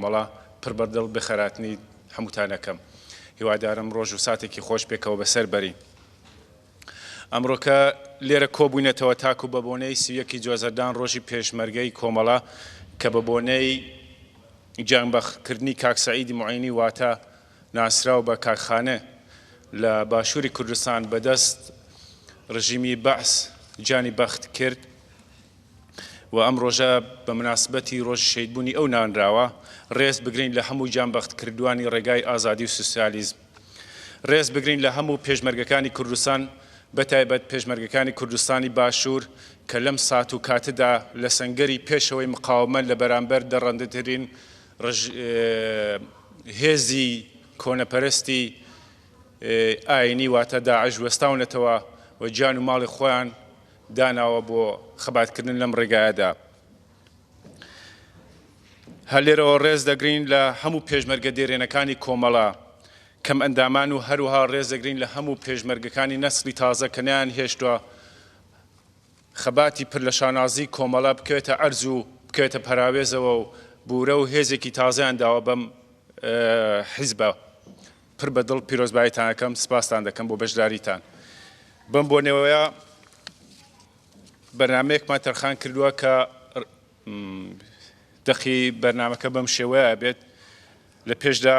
مەڵا پڕ بەدڵ بەخێراتنی هەمووتانەکەم. هیوادارم ڕۆژ و ساتێکی خۆش پێکەوە بەسەر بەری. ئەمڕۆکە لێرە کۆبوونەتەوە تاکو بە بۆنەی سیویەکی جۆزەردان ڕۆژی پێشمەرگەی کۆمەڵە کە بە بۆنەی جانبەختکردنی کاک سەعیدی موعینی واتە ناسراو بە کاکخانە لە باشووری کوردستان بەدەست ڕژیمی بەعس جانی بەخت کرد و ئەم ڕۆژە بە مناسبەتی ڕۆژ شەیدبوونی ئەو نانراوە ڕێز بگرین لە هەموو جانبەخت کردوانی ڕێگای ئازادی و سوسیالیزم. ڕێز بگرین لە هەموو پێشمەرگەکانی کوردستان بەتایبەت پێشمەرگەکانی کوردستانی باشوور کە لەم سات و کاتەدا لە سەنگەری پێشەوەی مقاومەت لە بەرامبەر دەڕەندەترین هێزی کۆنەپەرستی ئاینی واتە داعش وەستاونەتەوە و جان و ماڵی خۆیان داناوە بۆ خەباتکردن لەم ڕێگایەدا. هەر لێرەوە ڕێز دەگرین لە هەموو پێشمەرگە دێرێنەکانی کۆمەڵە کەم ئەندامان و هەروها ڕێز دەگرین لە هەموو پێشمەرگەکانی نەسلی تازە کە نیان هێشتووە خەباتی پڕ لە شانازی کۆمەڵە بکوێتە ئەرز و بکوێتە پەراوێزەوە و بورە و هێزێکی تازەیان داوە بەم حیزبە. پڕ بەدڵ پیرۆزباییتان دەکەم، سپاستان دەکەم بۆ بەشداریتان. بەم بۆنەوەیە بەرنامەیەکمان تەرخان کردووە کە دەقی بەرنامەکە بەم شێوەیە بێت لە پێشدا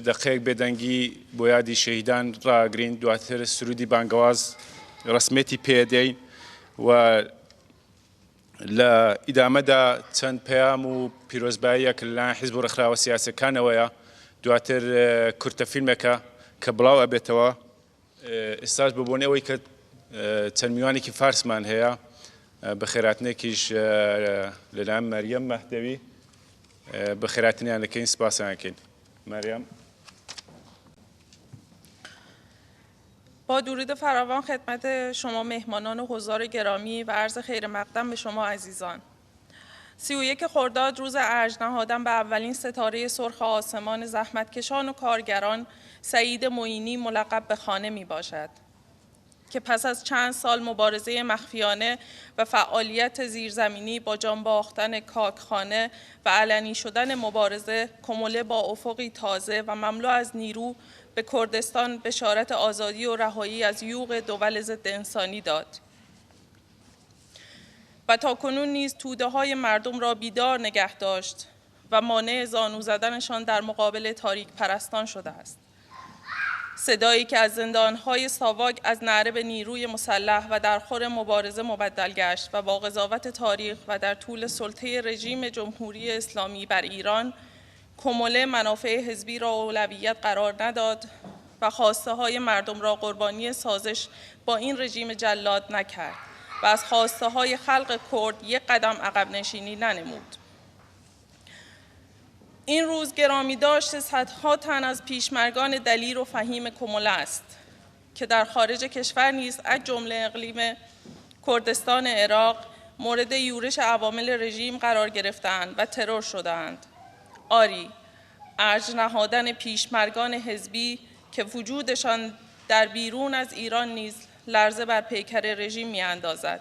دەقەیەک بێدەنگی بۆ یادی شەهیدان ڕاگرین، دواتر سرودی بانگەواز ڕسمێتی پێدەین و لە ئیدامەدا چەند پەیام و پیرۆزباییەک لەلایەن حیزب و ڕێکخراوە سیاسیەکانەوەیە، دواتر کورتە فیلمێکە کە بڵاو ئەبێتەوە. ئێستاش بە بۆنەوەی کە چەند میوانێکی فارسمان هەیە بە خێراتنێکیش لەلایەن مەریەم مەهدەوی بە خێراتنیان دەکەین، سپاسیانەکەین. مریم. با درود فراوان خدمت شما مهمانان و حضار گرامی و عرض خیر مقدم به شما عزیزان. 31 خرداد روز ارج نهادن به اولین ستاره سرخ آسمان زحمتکشان و کارگران سعید معینی ملقب به خانه می باشد که پس از چند سال مبارزه مخفیانه و فعالیت زیرزمینی با جان باختن کاکخانه و علنی شدن مبارزه، کموله با افقی تازه و مملو از نیرو به کردستان بشارت آزادی و رهایی از یوغ دول ضد انسانی داد و تاکنون نیز توده‌های مردم را بیدار نگه داشت و مانع زانو زدنشان در مقابل تاریک پرستان شده است. صدایی که از زندانهای ساواک از نعره به نیروی مسلح و در خور مبارزه مبدل گشت و با قضاوت تاریخ و در طول سلطه رژیم جمهوری اسلامی بر ایران، کموله منافع حزبی را اولویت قرار نداد و خواسته های مردم را قربانی سازش با این رژیم جلاد نکرد و از خواسته های خلق کرد یک قدم عقب نشینی ننمود. این روز گرامی داشت صدها تن از پیشمرگان دلیر و فهیم کموله است که در خارج کشور نیز از جمله اقلیم کردستان عراق مورد یورش عوامل رژیم قرار گرفتند و ترور شدند. آری، ارج نهادن پیشمرگان حزبی که وجودشان در بیرون از ایران نیز لرزه بر پیکر رژیم می‌اندازد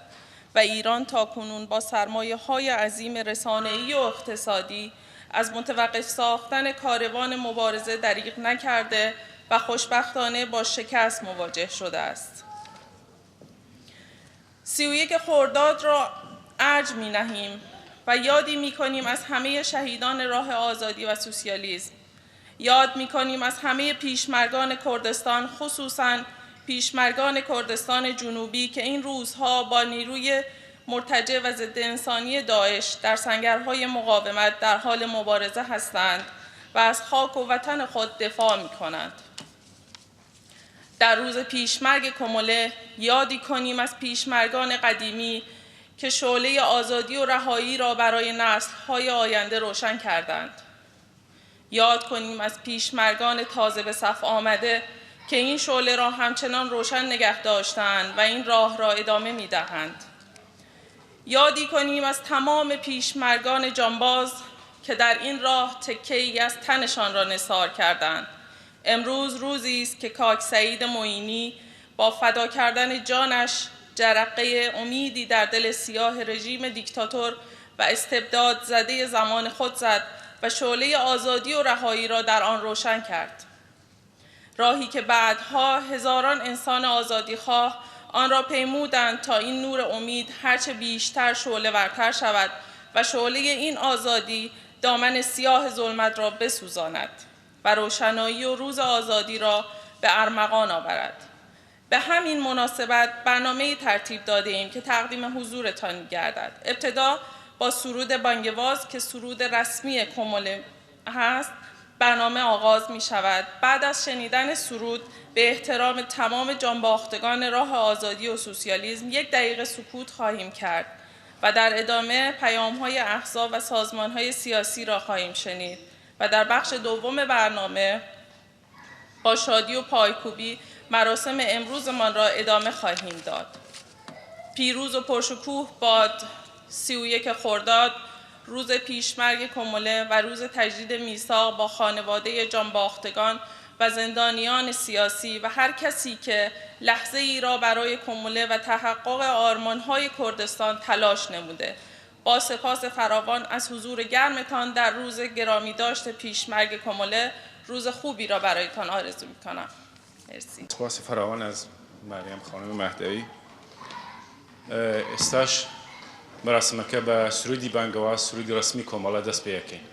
و ایران تاکنون با سرمایه‌های عظیم رسانه‌ای و اقتصادی از متوقف ساختن کاروان مبارزه دریغ نکرده و خوشبختانه با شکست مواجه شده است. 31 خرداد را ارج می نهیم و یادی می کنیم از همه شهیدان راه آزادی و سوسیالیسم. یاد می کنیم از همه پیشمرگان کردستان، خصوصاً پیشمرگان کردستان جنوبی که این روزها با نیروی مرتجع و ضد انسانی داعش در سنگرهای مقاومت در حال مبارزه هستند و از خاک و وطن خود دفاع می کنند. در روز پیشمرگ کموله یادی کنیم از پیشمرگان قدیمی که شعله آزادی و رهایی را برای نسل‌های آینده روشن کردند. یاد کنیم از پیشمرگان تازه به صف آمده که این شعله را همچنان روشن نگه داشتند و این راه را ادامه می دهند. یادی کنیم از تمام پیشمرگان جانباز که در این راه تکه‌ای از تنشان را نثار کردند. امروز روزی است که کاک سعید معینی با فدا کردن جانش جرقه امیدی در دل سیاه رژیم دیکتاتور و استبداد زده زمان خود زد و شعله آزادی و رهایی را در آن روشن کرد. راهی که بعدها هزاران انسان آزادیخواه آن را پیمودند تا این نور امید هرچه بیشتر شعله‌ورتر شود و شعله این آزادی دامن سیاه ظلمت را بسوزاند و روشنایی و روز آزادی را به ارمغان آورد. به همین مناسبت برنامه‌ای ترتیب داده ایم که تقدیم حضورتان می‌گردد. ابتدا با سرود بانگواز که سرود رسمی کموله هست برنامه آغاز می شود. بعد از شنیدن سرود به احترام تمام جانباختگان راه آزادی و سوسیالیسم 1 دقیقه سکوت خواهیم کرد و در ادامه پیام‌های احزاب و سازمان‌های سیاسی را خواهیم شنید و در بخش دوم برنامه با شادی و پایکوبی مراسم امروزمان را ادامه خواهیم داد. پیروز و پرشکوه باد 31 خرداد، روز پیشمرگ کموله و روز تجدید میثاق با خانواده جانباختگان و زندانیان سیاسی و هر کسی که لحظه ای را برای کموله و تحقق آرمان‌های کردستان تلاش نموده. با سپاس فراوان از حضور گرمتان در روز گرامی داشت پیشمرگ کموله، روز خوبی را برایتان آرزو می‌کنم. مرسی. سپاس فراوان از مریم خانم مهدوی. ئێستاش مراسمەکە بە سرودی بانگەواز سرودی ڕسمی کۆمەڵە دەست پێ یەکەین.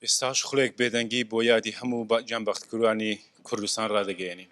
ئێستاش خولێک بێدەنگی بۆ یادی هەموو جانبەختکردوانی کوردستان ڕادەگەیەنین.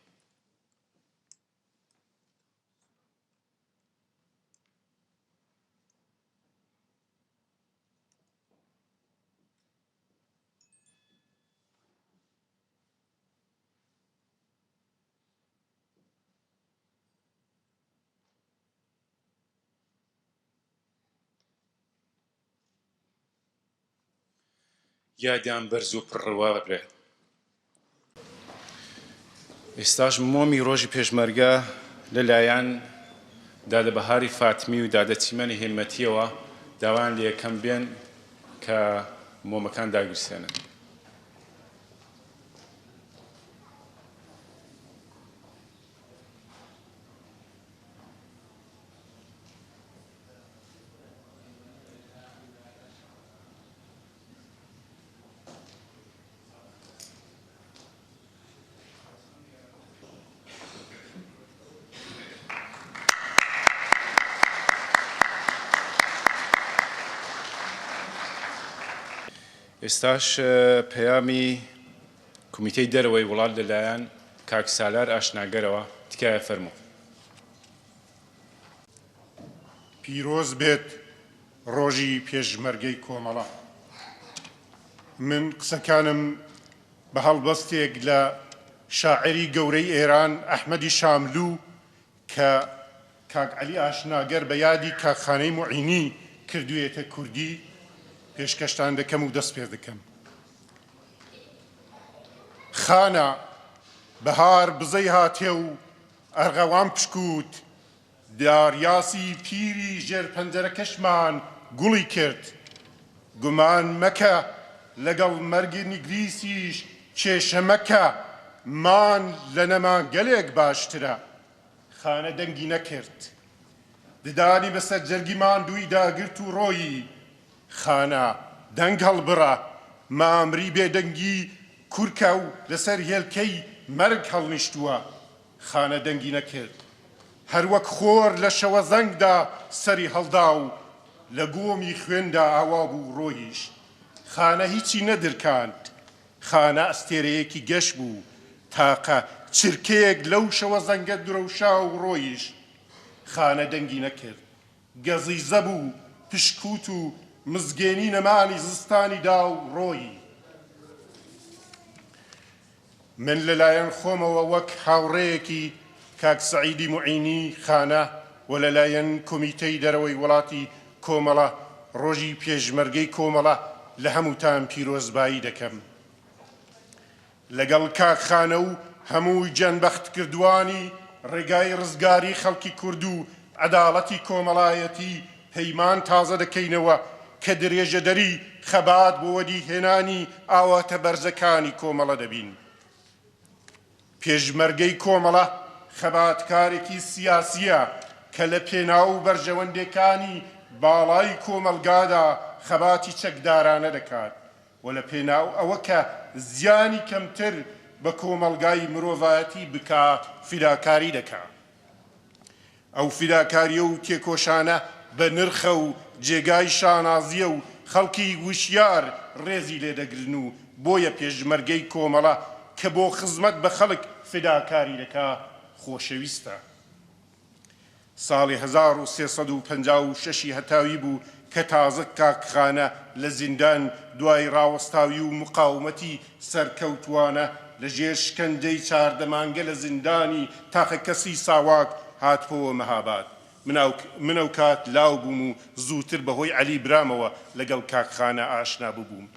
یادیان بەرز و پڕڕوا بێ. ئێستاش مۆمی ڕۆژی پێشمەرگە لەلایەن دادەبەهاری فاتمی و دادەچیمەنی هێمەتیەوە داوان لە یەکەم بێن کە مۆمەکان داگیرسێنن. ئێستاش پەیامی کۆمیتەی دەرەوەی وڵات لەلایەن کاک سالار ئاشناگەرەوە تکایە فەرموو. پیرۆز بێت ڕۆژی پێشمەرگەی کۆمەڵە. من قسەکانم بە هەڵبەستێک لە شاعری گەورەی ئێران ئەحمەدی شاملوو کە کاک عەلی ئاشناگەر بە یادی کاکخانەی موعینی کردوویەتە کوردی پێشکەشتان دەکەم و دەست پێ دەکەم. خانە بەهار بزەی هاتێ و ئەرغەوان پشکوت، داریاسی پیری ژێر پەنجەرەکەشمان گوڵی کرد. گومان مەکە لەگەڵ مەرگی نیگریسیش کێشە مەکە، مان لە نەما گەلێک باشترە. خانە دەنگی نەکرد، ددانی بەسەر جەرگی ماندووی داگرت و ڕۆیی. خانە دەنگ هەڵبڕە، مامری بێدەنگی کورکە و لەسەر هێلکەی مەرگ هەڵنیشتووە. خانە دەنگی نەکرد، هەروەک خۆر لە شەوە زەنگدا سەری هەڵدا و لە گۆمی خوێندا ئاوا بوو ڕۆیش. خانە هیچی نەدرکاند، خانە ئەستێرەیەکی گەشت بوو، تاقە چرکەیەک لەو شەوە زەنگە درەوشا و ڕۆیش. خانە دەنگی نەکرد، گەزی زەبوو پشکوت و مزگێنی نەمانی زستانی دا و ڕۆیی. من لەلایەن خۆمەوە وەک هاوڕێیەکی کاک سەعیدی موعینی خانە و لەلایەن کۆمیتەی دەرەوەی وڵاتی کۆمەڵە ڕۆژی پێشمەرگەی کۆمەڵە لە هەمووتان پیرۆزبایی دەکەم. لەگەڵ کاک خانە و هەمووی جەنبەخت کردوانی ڕێگای ڕزگاری خەڵکی کورد و عەداڵەتی کۆمەڵایەتی پەیمان تازە دەکەینەوە کە درێژەدەری خەبات بۆ وەدی هێنانی ئاواتە بەرزەکانی کۆمەڵە دەبین. پێشمەرگەی کۆمەڵە خەباتکارێکی سیاسیە کە لە پێناو بەرژەوەندەکانی باڵای کۆمەلگادا خەباتی چەکدارانە دەکات و لە پێناو ئەوە کە زیانی کەمتر بە کۆمەلگای مرۆڤایەتی بکا فیداکاری دەکات. ئەو فیداکاریە و تێکۆشانە بە نرخە و جێگای شانازیە و خەڵکی وشیار ڕێزی لێدەگرن و بۆیە پێشمەرگەی کۆمەڵە کە بۆ خزمەت بە خەڵک فیداکاری دەکا خۆشەویستە. ساڵی 1356 هەتاوی بوو کە تازە کاکخانە لە زیندان دوای ڕاوەستاوی و مقاومەتی سەرکەوتوانە لە ژێر شکەنجەی 14 مانگە لە زیندانی تاقە کەسی ساواک هاتبۆوە مەهاباد. من ئەو کات لاو بووم و زووتر بەهۆی عەلی برامەوە لەگەڵ کاکخانە ئاشنا ببووم.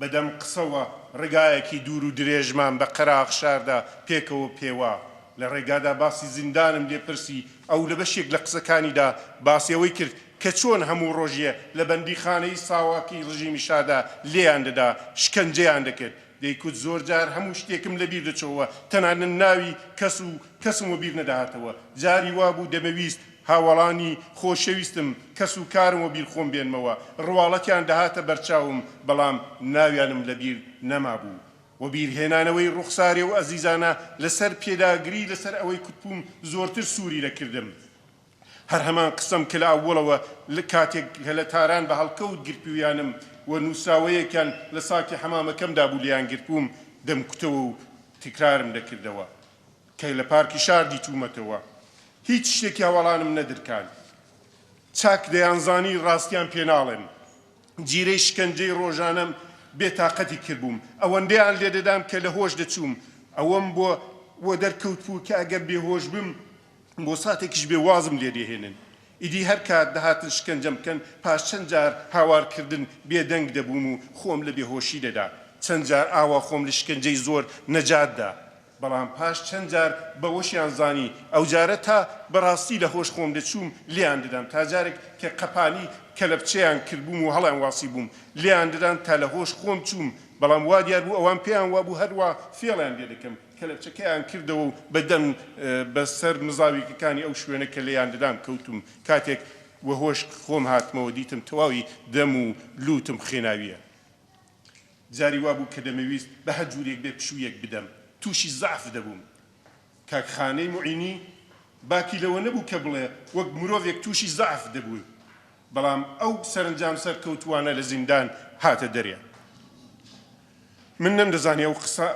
بەدەم قسەوە ڕێگایەکی دوور و درێژمان بە قەراغ شاردا پێکەوە پێوە. لە ڕێگادا باسی زیندانم لێپرسی، ئەو لە بەشێک لە قسەکانیدا باسیەوەی کرد کە چۆن هەموو ڕۆژیە لە بەندیخانەی ساواکی ڕژیمی شادا لێیان دەدا شکەنجەیان دەکرد. دەیکوت زۆر جار هەموو شتێکم لەبیر دەچەوە، تەنانەت ناوی کەسم و بیر نەداهاتەوە. جاری وا بوو دەمەویست هاوڵانی خۆشەویستم کەس و کارم و بیر خۆم بێنمەوە، ڕواڵەتیان دەهاتە بەرچاوم بەڵام ناویانم لەبیر نەما بوو. و بیرهێنانەوەی ڕوخسارێ و ئەزیزانە لەسەر پێداگری لەسەر ئەوەی کوتبووم زۆرتر سووری دەکردم. هەر هەمان قسەم کە لە ئەوڵەوە لە کاتێک کە لە تاران بە هەڵکەوت گرتویانم و نووساوەیەکیان لە ساکی حەمامەکەمدا بوو لیان گرتبووم دەمکوتەوە و تکرارم دەکردەوە کە لە پارکی شاردی تومەتەوە. هیچ شتێکی هەوڵانم نەدرکان. چاک دەیانزانی ڕاستیان پێناڵێن. جیرەی شکەنجەی ڕۆژانەم بێتاقەتی کردبووم. ئەوەندەیان لێدەدام کە لە هۆش دەچووم. ئەوەم بۆ دەرکەوت بوو کە ئەگەر بێهۆش بم بۆ ساتێکیش بێ وازم لێ دێهێنن. ئیدی هەر کات دەهاتن شکەنجەم بکەن پاش چەند جار هاوارکردن بێدەنگ دەبووم و خۆم لە بێهۆشی دەدا. چەند جار ئاوا خۆم لە شکەنجەی زۆر نەجاتدا. بەڵام پاش چەند جار بەوەشیان زانی ئەو جارە تا بەڕاستی لە هۆش خۆم دەچووم لیان دەدام. تا جارێک کە قەپانی کە لە بچەیان کردبووم و هەڵیان واسی بووم لیان دەدان تا لە هۆش خۆم چووم. بەڵام وا دیار بوو ئەوان پێیان وابوو هەروە فێڵیان لێ دەکەم کە لە بچەکەیان کردەوە و بەدەم بەسەر مزاویەکانی ئەو شوێنە کە لێیان دەدام کەوتم. کاتێک وەهۆش خۆم هاتمەوە دیتم تەواوی دەم و لوتم خێناویە. جاری وابوو کە دەمەویست بە هەر جوورێک بێ پشوویەک بدەم، تووشی زعف دەبووم. کاکخانەی موعینی باکی لەوە نەبوو کە بڵێ وەک مرۆڤێک تووشی زعف دەبوو، بەڵام ئەو سەرنجام سەرکەوتوانە لە زیندان هاتە دەرێ. من نەمدەزانێ ئەو قسە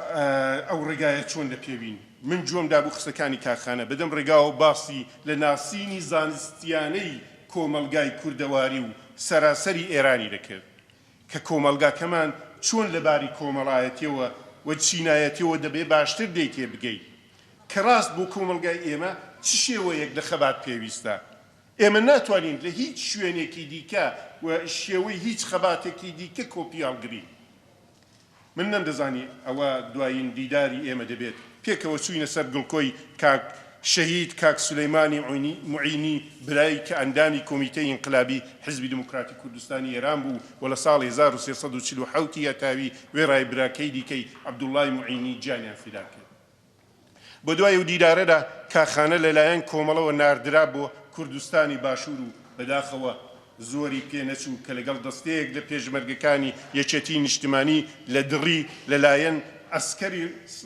ئەو ڕێگایە چۆن دەپێوین من جۆم دابوو قسەکانی کاخانە بدەم ڕێگاوە باسی لە ناسینی زانستیانەی کۆمەلگای کوردەواری و سەراسەری ئێرانی دەکرد کە کۆمەلگاکەمان چۆن لەباری کۆمەڵایەتیەوە و چینایەتیەوە دەبێ باشتر دەیتێ بگەیت کە ڕاست بۆ کۆمەلگای ئێمە چ شێوەیەک لە خەبات پێویستە ئێمە ناتوانین لە هیچ شوێنێکی دیکە و شێوەی هیچ خەباتێکی دیکە کۆپیاڵگرین من نەمدەزانی ئەوە دوایین دیداری ئێمە دەبێت پێکەوە چوینە سەر گڵکۆی کاک شەهید کاک سولەیمانی معینی برایی کە ئەندامی کۆمیتەی ئینقلابی حزبی دموکراتی کوردستانی ئێران بوو و لە ساڵی 1347 یاتاوی وێڕای براکەی دیکەی عەبدوڵڵای معینی جانیان فیدا کرد بۆ دوای و دیدارەدا کاخانە لەلایەن کۆمەڵەوە ناردرا بۆ کوردستانی باشوور و بەداخەوە زۆری پێنەچوو کە لەگەڵ دەستەیەک لە پێشمەرگەکانی یەکێتی نیشتمانی لە دڕی لەلایەن ئەسکەری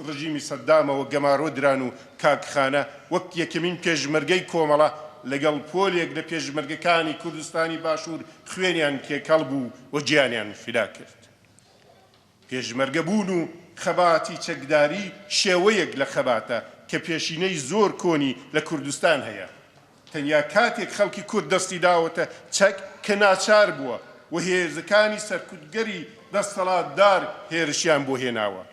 ڕژیمی سەدامەوە گەمارۆ دران و کاکخانە وەک یەکەمین پێشمەرگەی کۆمەڵە لەگەڵ پۆلێک لە پێشمەرگەکانی کوردستانی باشوور خوێنیان تێکەڵ بوو و گیانیان فیدا کرد پێشمەرگە بوون و خەباتی چەکداری شێوەیەک لە خەباتە کە پێشینەی زۆر کۆنی لە کوردستان هەیە تەنیا کاتێک خەڵکی کورد دەستی داوەتە چەک کە ناچار بووە و هێزەکانی سەرکوتگەری دەسەڵاتدار هێرشیان بۆ هێناوە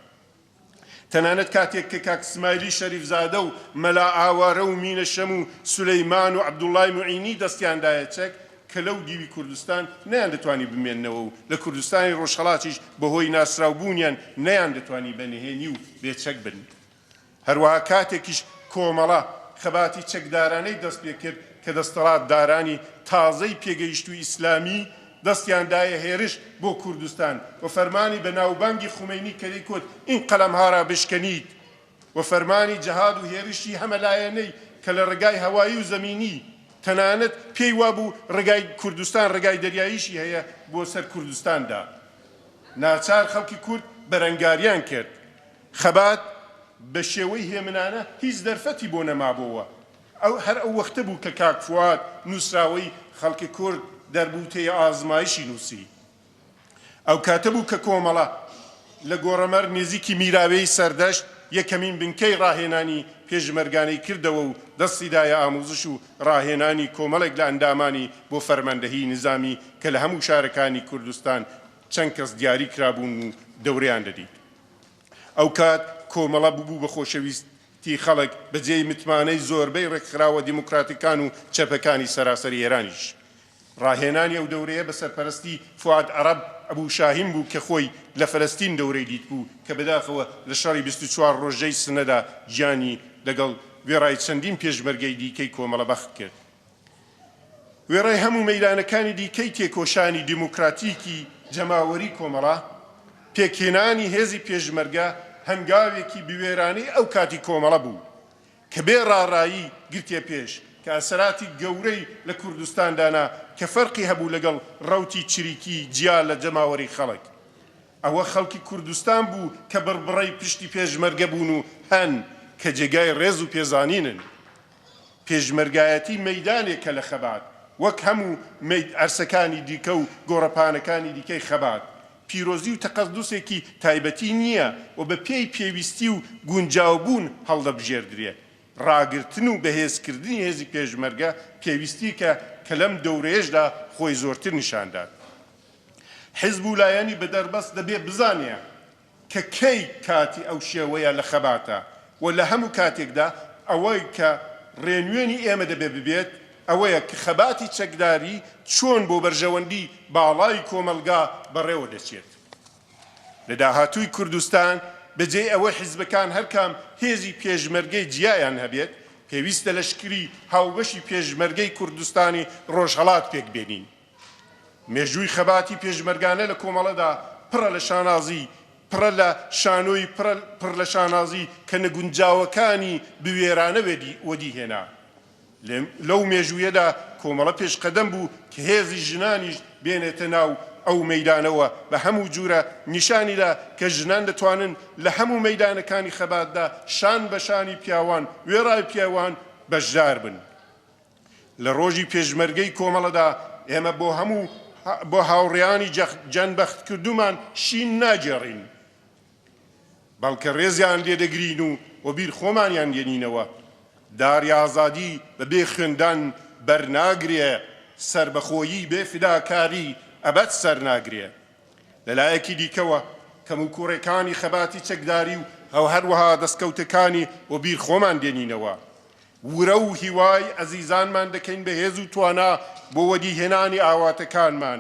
تەنانەت کاتێک کە کاک اسماعیلی شەریفزادە و مەلا ئاوارە و مینە شەم و سولەیمان و عەبدوڵڵای معینی دەستیاندایە چەک کە لەو دیوی کوردستان نەیان دەتوانی بمێننەوە و لە کوردستانی ڕۆژهەڵاتیش بەهۆی ناسراوبوونیان نەیان دەتوانی بەنهێنی و بێچەک بن هەروەها کاتێکیش کۆمەڵە خەباتی چەکدارانەی دەست پێ کرد کە دەسەڵاتدارانی تازەی پێگەیشتووی ئیسلامی دەستیاندایە هێرش بۆ کوردستان و فەرمانی بە ناوبانگی خومەینی کە دەیکوت ئین قەلەمهارا بشکەنیت و فەرمانی جەهاد و هێرشی هەمەلایەنەی کە لە ڕێگای هەوایی و زەمینی تەنانەت پێی وابوو ڕێگای کوردستان ڕێگای دەریاییشی هەیە بۆ سەر کوردستاندا ناچار خەڵکی کورد بەرەنگاریان کرد خەبات بە شێوەی هێمنانە هیچ دەرفەتی بۆ نەمابووە هەر ئەو وەختە بوو کە کاک فواد نووسراوەی خەڵکی کورد دەربوتەیە ئازمایشی نووسی ئەو کاتە بوو کە کۆمەڵە لە گۆڕەمەر نێزیکی میراوەی سەردەشت یەکەمین بنکەی ڕاهێنانی پێشمەرگانەی کردەوە و دەستیدایە ئاموزش و ڕاهێنانی کۆمەڵێک لە ئەندامانی بۆ فەرماندەهی نظامی کە لە هەموو شارەکانی کوردستان چەند کەس دیاری کرابوون و دەورەیان دەدیت ئەو کات کۆمەڵە بوو بە خۆشەویستی خەڵک بەجێی متمانەی زۆربەی ڕێکخراوە دیموکراتیکان و چەپەکانی سەراسەری ئێرانیش ڕاهێنانی ئەو دەورەیە بە سەرپەرستی فواد عەرەب ئەبوو شاهین بوو کە خۆی لە فەلەستین دەورەی دیت بوو کە بەداخەوە لە شەڕی 24 ڕۆژەی سنەدا گیانی لەگەڵ وێڕای چەندین پێشمەرگەی دیکەی کۆمەڵە بەخت کرد وێڕای هەموو مەیدانەکانی دیکەی تێکۆشانی دیموکراتیکی جەماوەری کۆمەڵە پێکهێنانی هێزی پێشمەرگە هەنگاوێکی بوێرانەی ئەو کاتی کۆمەڵە بوو کە بێ ڕاڕایی گرتێ پێش کە ئەسەراتی گەورەی لە کوردستاندانا کە فەرقی هەبوو لەگەڵ ڕەوتی چریکی جیا لە جەماوەری خەڵک ئەوە خەڵکی کوردستان بوو کە بڕبڕەی پشتی پێشمەرگە بوون و هەن کە جێگای ڕێز و پێزانینن پێشمەرگایەتی مەیدانێکە لە خەبات وەک هەموو ئەرسەکانی دیکە و گۆڕەپانەکانی دیکەی خەبات پیرۆزی و تەقەدوسێکی تایبەتی نییە و بە پێی پێویستی و گونجاوبوون هەڵدەبژێردرێ ڕاگرتن و بەهێزکردنی هێزی پێشمەرگە پێویستی کە لەم دەورەیەشدا خۆی زۆرتر نیشاندات حیزب و لایەنی بەدەربەست دەبێ بزانێ کە کەی کاتی ئەو شێوەیە لە خەباتە و لە هەموو کاتێکدا ئەوەی کە ڕێنوێنی ئێمە دەبێ ببێت ئەوەیە کە خەباتی چەکداری چۆن بۆ بەرژەوەندی باڵای کۆمەلگا بەڕێوە دەچێت لە داهاتووی کوردستان بەجێ ئەوە حیزبەکان هەرکام هێزی پێشمەرگەی جیایان هەبێت پێویستە لەشکری هاوبەشی پێشمەرگەی کوردستانی ڕۆژهەڵات پێک بێنین مێژووی خەباتی پێشمەرگانە لە کۆمەڵەدا پڕە لە شانازی پڕە لە شانۆی پڕ لە شانازی کە نەگونجاوەکانی بوێرانە وەدیهێنا لەو مێژوویەدا کۆمەڵە پێشقەدەم بوو کە هێزی ژنانیش بێنێتە ناو ئەو مەیدانەوە بە هەموو جورە نیشانیدا کە ژنان دەتوانن لە هەموو مەیدانەکانی خەباتدا شان بە شانی پیاوان وێڕای پیاوان بەشدار بن لە ڕۆژی پێشمەرگەی کۆمەڵەدا ئێمە بۆ هاوڕێیانی جەنبەخت کردومان شین ناجێڕین بەڵکە ڕێزیان لێدەگرین و بیر خۆمانیان دێنینەوە. داری ئازادی بەبێ خوێندان بەرناگرێ، سربەخۆیی بێ فیداکاری ئەبەت سەرناگرێ. لەلایەکی دیکەوە کەم و کوڕەکانی خەباتی چەکداری و هەروەها دەستکەوتەکانی و بیر خۆمان دێنینەوە. ورە و هیوای ئەزیزانمان دەکەین بە هێز و توانا بۆ وەدیهێنانی ئاواتەکانمان.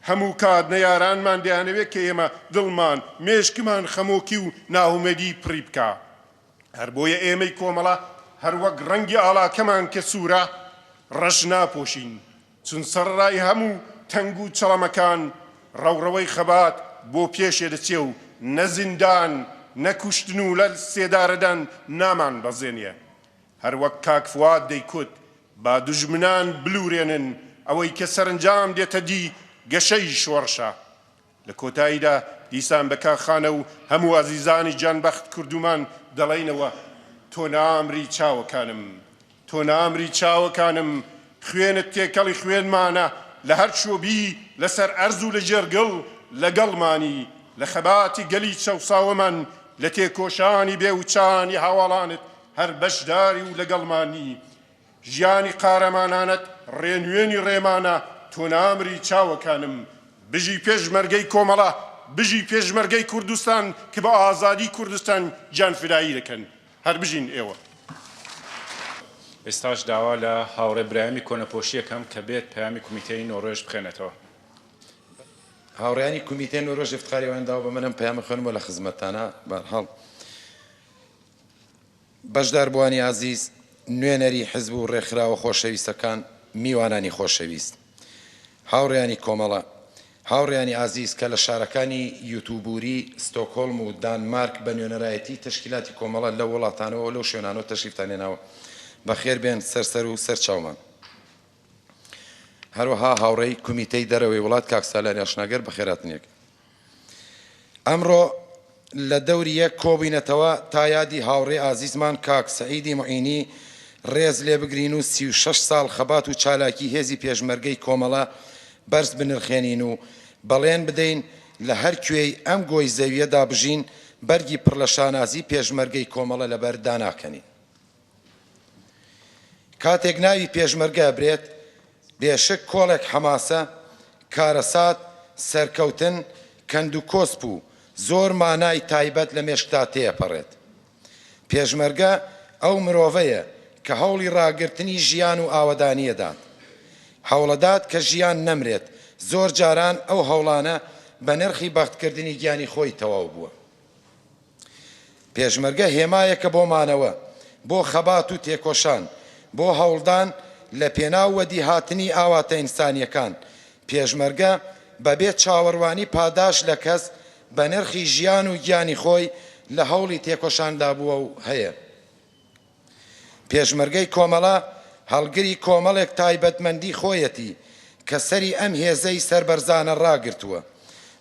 هەموو کات نەیارانمان دەیانەوێت کە ئێمە دڵمان مێشکمان خەمۆکی و ناهومێدی پڕی بکە. هەر بۆیە ئێمەی کۆمەڵە هەروەک ڕەنگی ئاڵاکەمان کە سوورە ڕەش ناپۆشین، چون سەرڕای هەموو تەنگ و چەڵەمەکان ڕەوڕەوەی خەبات بۆ پێشێ دەچێ و نەزیندان نەکوشتن و لە سێدارەدان نامان بەزێنێ. هەروەک کاک فواد دەیکوت با دوژمنان بلورێنن ئەوەی کە سەرنجام دێتە دی گەشەی شۆڕشە. لە کۆتاییدا دیسان بە کاخانە و هەموو ئازیزانی جانبەخت کوردومان دەڵێنەوە تۆ نامری چاوەکانم، تۆ نامری چاوەکانم، خوێنت تێکەڵی خوێنمانە لە هەر شۆبی لەسەر ئەرز و لە جێرگڵ لەگەڵمانی، لە خەباتی گەلی چەوساوەمان لە تێکۆشانی بێوچانی هاوڵانت هەر بەشداری و لەگەڵمانی. ژیانی قارەمانانت ڕێنوێنی ڕێمانە تۆ نامری چاوەکانم. بژی پێشمەرگەی کۆمەڵە، بژی پێشمەرگەی کوردستان کە بە ئازادی کوردستان گیانفدایی دەکەن. هەر بژین ئێوە. ئێستاش داوا لە هاوڕێ برایمی کۆنەپۆشی یەکەم کە بێت پەیامی کومیتەی نۆڕۆژ بخێنێتەوە. هاوڕێیانی کومیتەی نۆڕۆژ ئیفتخاریەوەیان داوە بە منم پەیامی خوێنمەوە لە خزمەتانە. بەرحاڵ بەشداربووانی عەزیز، نوێنەری حزب و ڕێکخراوە خۆشەویستەکان، میوانانی خۆشەویست، هاوڕێیانی کۆمەڵە، هاوڕێیانی عەزیز کە لە شارەکانی یوتوبوری ستۆکۆڵم و دانمارک بە نوێنەرایەتی تەشکیلاتی کۆمەڵە لە وڵاتانەوە لەو شوێنانەوە تەشریفتان هێناوە، بەخێر بێن سەرسەر و سەرچاومان. هەروەها هاوڕێی کومیتەی دەرەوەی وڵات کاک سالاری ئاشناگەر بەخێراتنیەک. ئەمڕۆ لە دەوری یەک کۆبووینەتەوە تا یادی هاوڕێ ئازیزمان کاک سەعیدی معینی ڕێز لێ بگرین و 36 ساڵ خەبات و چالاکی هێزی پێشمەرگەی کۆمەڵە بەرز بنرخێنین و بەڵێن بدەین لە هەر کوێی ئەم گۆی زەویەدا بژین بەرگی پڕ لە شانازی پێشمەرگەی کۆمەڵە لەبەر داناکەنین. کاتێک ناوی پێشمەرگە برێت بێشک کۆڵێک حەماسە، کارەسات، سەرکەوتن، کەند و کۆسپ و زۆر مانای تایبەت لە مێشکتا تێپەڕێت. پێشمەرگە ئەو مرۆڤەیە کە هەوڵی ڕاگرتنی ژیان و ئاوەدانیەدات، هەوڵەدات کە ژیان نەمرێت. زۆر جاران ئەو هەوڵانە بە نرخی بەختکردنی گیانی خۆی تەواو بووە. پێشمەرگە هێمایەکە بۆ مانەوە، بۆ خەبات و تێکۆشان، بۆ هەوڵدان لە پێناو وەدیهاتنی ئاواتە ئینسانیەکان. پێشمەرگە بەبێ چاوەڕوانی پاداش لە کەس بە نرخی ژیان و گیانی خۆی لە هەوڵی تێکۆشاندا بووە و هەیە. پێشمەرگەی کۆمەڵە هەڵگری کۆمەڵێک تایبەتمەندی خۆیەتی کە سەری ئەم هێزەی سەربەرزانە ڕاگرتووە.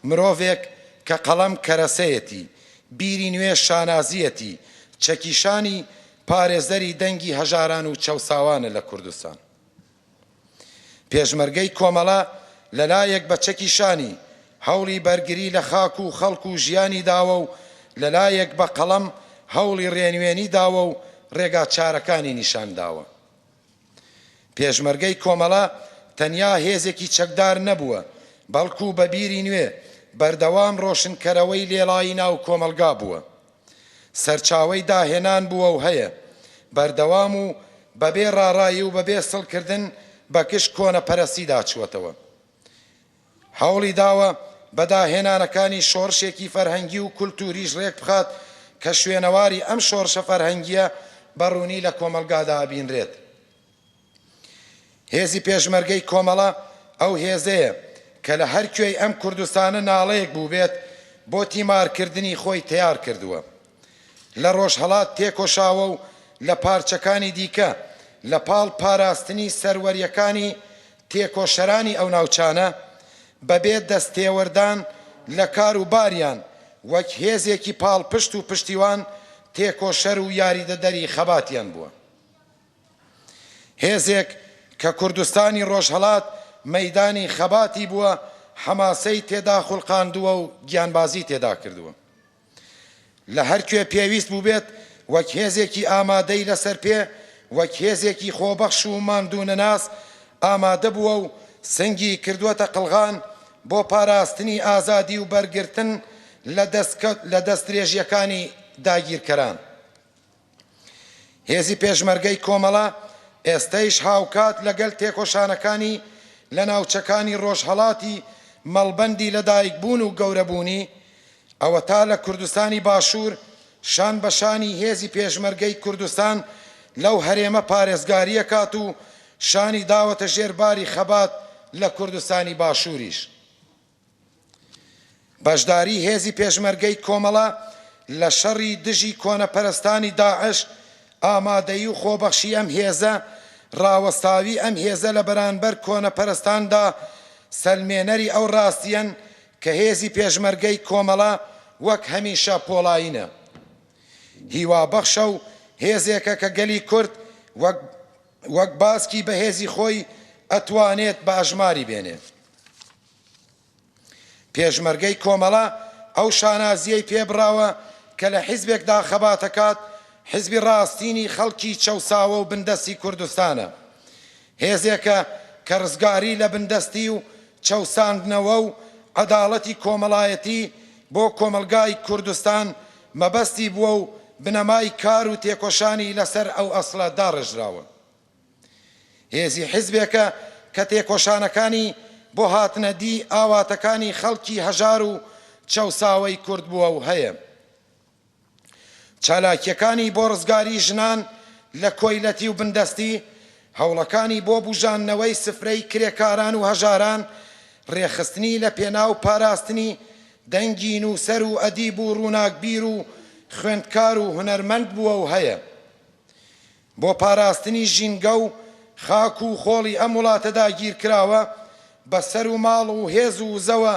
مرۆڤێک کە قەڵەم کەرەسەیەتی، بیری نوێ شانازیەتی، چەکیشانی پارێزەری دەنگی هەژاران و چەوساوانە لە کوردستان. پێشمەرگەی کۆمەڵە لەلایەک بە چەکیشانی هەوڵی بەرگری لە خاک و خەڵک و ژیانی داوە و لەلایەک بە قەڵەم هەوڵی ڕێنوێنی داوە و ڕێگا چارەکانی نیشان داوە. پێشمەرگەی کۆمەڵە تەنیا هێزێکی چەکدار نەبووە، بەڵکو بە بیری نوێ بەردەوام ڕۆشنکەرەوەی لێڵایی ناو کۆمەلگا بووە. سەرچاوەی داهێنان بووە و هەیە، بەردەوام و بەبێ ڕاڕایی و بەبێ سڵکردن بە کشت کۆنەپەرەستیدا چووەتەوە. هەوڵی داوە بەداهێنانەکانی شۆڕشێکی فەرهەنگی و کولتوریش ڕێک بخات کە شوێنەواری ئەم شۆڕشە فەرهەنگیە بەڕوونی لە کۆمەلگادا بینرێت. هێزی پێشمەرگەی کۆمەڵە ئەو هێزەیە کە لە هەر کوێی ئەم کوردستانە ناڵەیەک بوو بێت بۆ تیمارکردنی خۆی تیار کردووە. لە ڕۆژهەڵات تێکۆشاوە و لە پارچەکانی دیکە لە پاڵ پاراستنی سەروەریەکانی تێکۆشەرانی ئەو ناوچانە بەبێ دەستێوەردان لە کار و باریان وەک هێزێکی پاڵ پشت و پشتیوان تێکۆشەر و یاریدەدەری خەباتیان بووە. هێزێک کە کوردستانی ڕۆژهەڵات مەیدانی خەباتی بووە، حەماسەی تێدا خوڵقاندووە و گیانبازی تێدا کردووە. لە هەرکوێ پێویست بوو بێت وەک هێزێکی ئامادەی لەسەر پێ وەک هێزێکی خۆبەخش و ماندوونەناس ئامادە بووە و سنگی کردووەتە قڵغان بۆ پاراستنی ئازادی و بەرگرتن لە دەستدرێژیەکانی داگیرکەران. هێزی پێشمەرگەی کۆمەڵە ئێستەیش هاوکات لەگەڵ تێکۆشانەکانی لە ناوچەکانی ڕۆژهەڵاتی مەڵبەندی لەدایکبوون و گەورەبوونی ئەوە تا لە کوردستانی باشوور شان بەشانی هێزی پێشمەرگەی کوردستان لەو هەرێمە پارێزگاریە کات و شانی داوەتە ژێرباری خەبات لە کوردستانی باشووریش. بەشداری هێزی پێشمەرگەی کۆمەڵە لە شەڕی دژی کۆنەپەرستانی داعش ئامادەیی و خۆبەخشی ئەم هێزە ڕاوەستاوی ئەم هێزە لە بەرانبەر کۆنەپەرستاندا سەلمێنەری ئەو ڕاستیەن کە هێزی پێشمەرگەی کۆمەڵە وەک هەمیشە پۆڵاینە. هیوابەخشە و هێزێکە کە گەلی کورد وەک باسکی بە هێزی خۆی ئەتوانێت بە ئەژماری بێنێت. پێشمەرگەی کۆمەڵە ئەو شانازیەی پێبراوە کە لە حیزبێکدا خەباتەکات حیزبی ڕاستینی خەڵکی چەوساوە و بندەستی کوردستانە. هێزێکە کە ڕزگاری لە بندەستی و چەوساندنەوە و عەداڵەتی کۆمەڵایەتی بۆ کۆمەلگای کوردستان مەبەستی بووە و بنەمای کار و تێکۆشانی لەسەر ئەو ئەسڵە داڕژراوە. هێزی حیزبێکە کە تێکۆشانەکانی بۆ هاتنەدی ئاواتەکانی خەڵکی هەژار و چەوساوەی کورد بووە و هەیە. چالاکیەکانی بۆ ڕزگاری ژنان لە کۆیلەتی و بندەستی هەوڵەکانی بۆ بوژاننەوەی سفرەی کرێکاران و هەژاران ڕێخستنی لە پێناو پاراستنی دەنگی نووسەر و ئەدیب و ڕووناکبیر و خوێندکار و هونەرمەند بووە و هەیە. بۆ پاراستنی ژینگە و خاک و خۆڵی ئەم وڵاتەدا گیرکراوە بەسەر و ماڵ و هێز و زەوە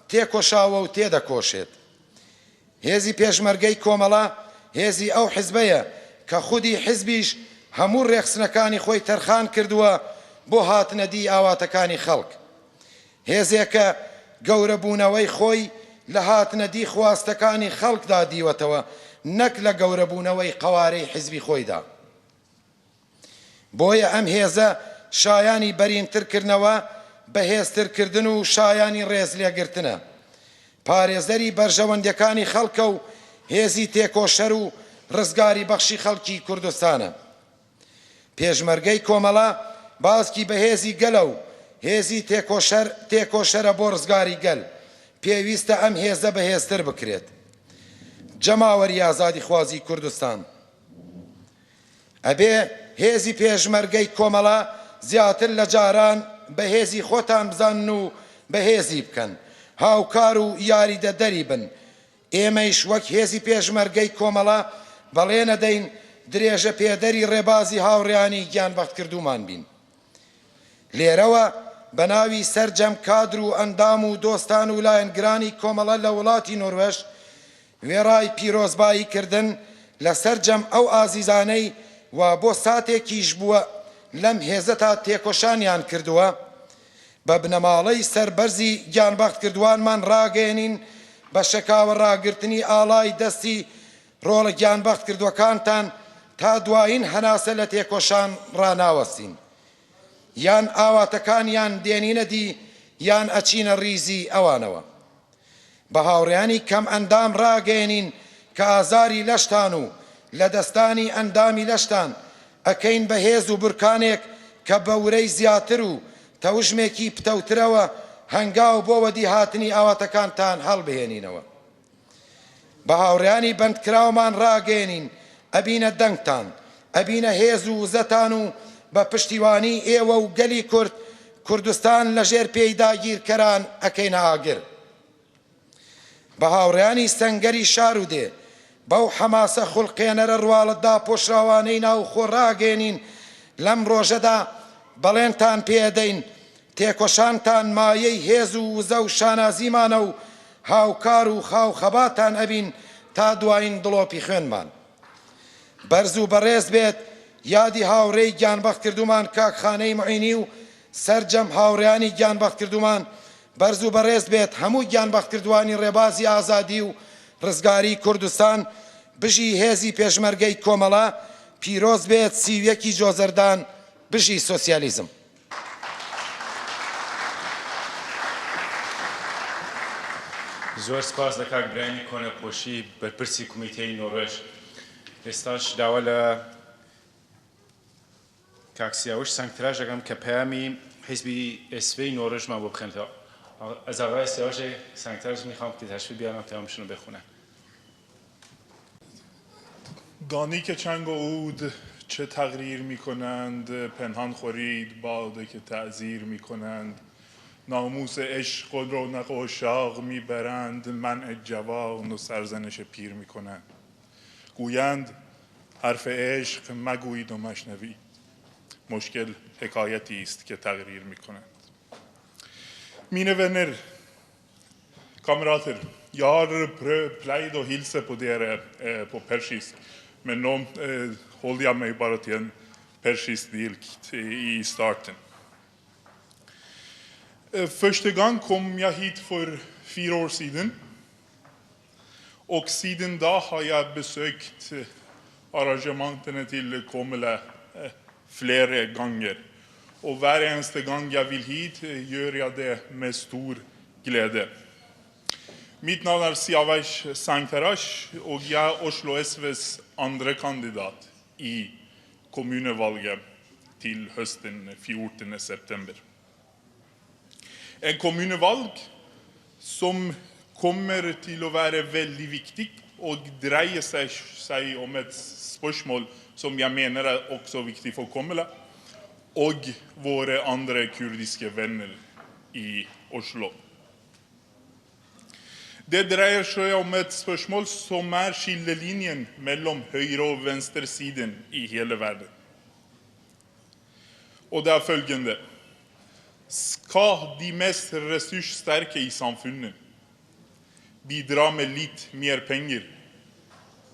تێکۆشاوە و تێدەکۆشێت. هێزی پێشمەرگەی کۆمەڵە هێزی ئەو حیزبەیە کە خودی حیزبیش هەموو ڕێخستنەکانی خۆی تەرخان کردووە بۆ هاتنەدی ئاواتەکانی خەڵک. هێزێکە گەورەبوونەوەی خۆی لە هاتنەدی خواستەکانی خەڵکدا دیوەتەوە نەک لە گەورەبوونەوەی قەوارەی حیزبی خۆیدا. بۆیە ئەم هێزە شایانی بەرینترکردنەوە بەهێزترکردن و شایانی ڕێز لێگرتنە. پارێزەری بەرژەوەندەکانی خەڵکە و هێزی تێکۆشەر و ڕزگاری بەخشی خەڵکی کوردستانە. پێشمەرگەی کۆمەڵە باسکی بە هێزی گەلە و هێزی تێکۆشەرە بۆ ڕزگاری گەل. پێویستە ئەم هێزە بەهێزتر بکرێت. جەماوەری ئازادی خوازی کوردستان ئەبێ هێزی پێشمەرگەی کۆمەڵە زیاتر لە جاران بە هێزی خۆتان بزانن و بەهێزی بکەن، هاوکار و یاریدەدەری بن. ئێمەیش وەک هێزی پێشمەرگەی کۆمەڵە بەڵێنە دەین درێژە پێدەری ڕێبازی هاوڕێیانی گیانبەخت کردومان بین. لێرەوە بە ناوی سەرجەم کادر و ئەندام و دۆستان و لایەنگرانی کۆمەڵە لە وڵاتی نۆروێژ وێڕای پیرۆزبایی کردن لە سەرجەم ئەو ئازیزانەی وا بۆ ساتێکیش بووە لەم هێزە تا تێکۆشانیان کردووە بە بنەماڵەی سەربەرزی گیانبەخت کردوانمان ڕاگەێنین بە شەکاوە ڕاگرتنی ئاڵای دەستی ڕۆڵە گیانبەخت کردووەکانتان تا دوایین هەناسە لە تێکۆشان ڕاناوەستین. یان ئاواتەکانیان دێنینە دی یان ئەچینە ریزی ئەوانەوە. بە هاوڕێیانی کەم ئەندام ڕاگەێنین کە ئازاری لەشتان و لە دەستانی ئەندامی لەشتان ئەکەین بە هێز و بورکانێک کە بەورەی زیاتر و تەوژمێکی پتەوترەوە هەنگاو بۆ وەدی هاتنی ئاواتەکانتان هەڵبهێنینەوە. بە هاوڕێیانی بەندکراومان ڕاگەێنین ئەبینە دەنگتان، ئەبینە هێز و وزەتان و بە پشتیوانی ئێوە و گەلی کورد کوردستان لەژێر پێی داگیرکەران ئەکەینە ئاگر. بە هاوڕێیانی سەنگەری شارودێ بەو حەماسە خوڵقێنەرە ڕواڵەتدا پۆشراوانەی ناو خۆ ڕاگەێنین لەم ڕۆژەدا بەڵێنتان پێدەین تێکۆشانتان مایەی هێز و وزە و شانازیمانە و هاوکار و خاوخەباتان ئەبین تا دوایین دڵۆپی خوێنمان. بەرز و بەڕێز بێت یادی هاوڕێی گیانبەخت کردومان کاکخانەی معینی و سەرجەم هاوڕێیانی گیانبەخت کردومان. بەرز و بەڕێز بێت هەموو گیانبەخت کردوانی ڕێبازی ئازادی و ڕزگاری کوردستان بژی هێزی پێشمەرگەی کۆمەڵە پیرۆز بێت سیویەکی جۆزەردان بژی سۆسیالیزم. زۆر سپاس لە کاک برایانی کۆنەپۆشی بەرپرسی کومیتەی نۆڕێژ. ئێستاش داوا لە کاک سیاوش سەنگتراژ دەکەم کە پەیامی حیزبی ئێسڤەی نۆڕێژمان بۆ بخێنێتەوە. از آقای سیاوش سنگتراژ میخوام که تشریف بیارم تمامشون رو بخونن. گانی که چنگ و عود چه تقریر میکنند، پنهان خورید باده که تعذیر میکنند، ناموس عشق و رونق و شاق میبرند، منع جوان و سرزنش پیر میکنند. گویند حرف عشق مگویید و مشنوید، مشکل حکایتی است که تقریر میکنند. Mine venner, kamerater, jeg har pleid å hilse på dere på persisk, men nå holder jeg meg bare til en persisk dialekt i starten. Første gang kom jeg hit for 4 år siden, og siden da har jeg besøkt arrangementene til Komela flere ganger. Og hver eneste gang jeg vil hit, gjør jeg det med stor glede. Mitt navn er Siavesh Sangtarash, og jeg er Oslo SVs andre kandidat i kommunevalget til høsten 14. september. En kommunevalg som kommer til å være veldig viktig og dreier seg om et spørsmål som jeg mener er også viktig for Komela og våre andre kurdiske venner i Oslo. Det dreier seg om et spørsmål som er skillelinjen mellom høyre- og venstresiden i hele verden. Og det er følgende: skal de mest ressurssterke i samfunnet bidra med litt mer penger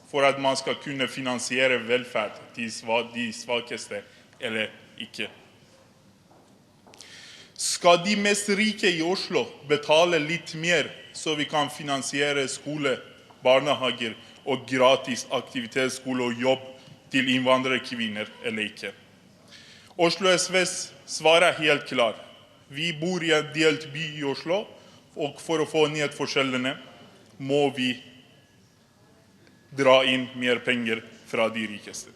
for at man skal kunne finansiere velferd til de svakeste, eller ikke? Skal de mest rike i Oslo betale litt mer så vi kan finansiere skole, barnehager og gratis aktivitetsskole og jobb til innvandrerkvinner, eller ikke? Oslo SVs svar er helt klar. Vi bor i en delt by i Oslo, og for å få ned forskjellene må vi dra inn mer penger fra de rikeste.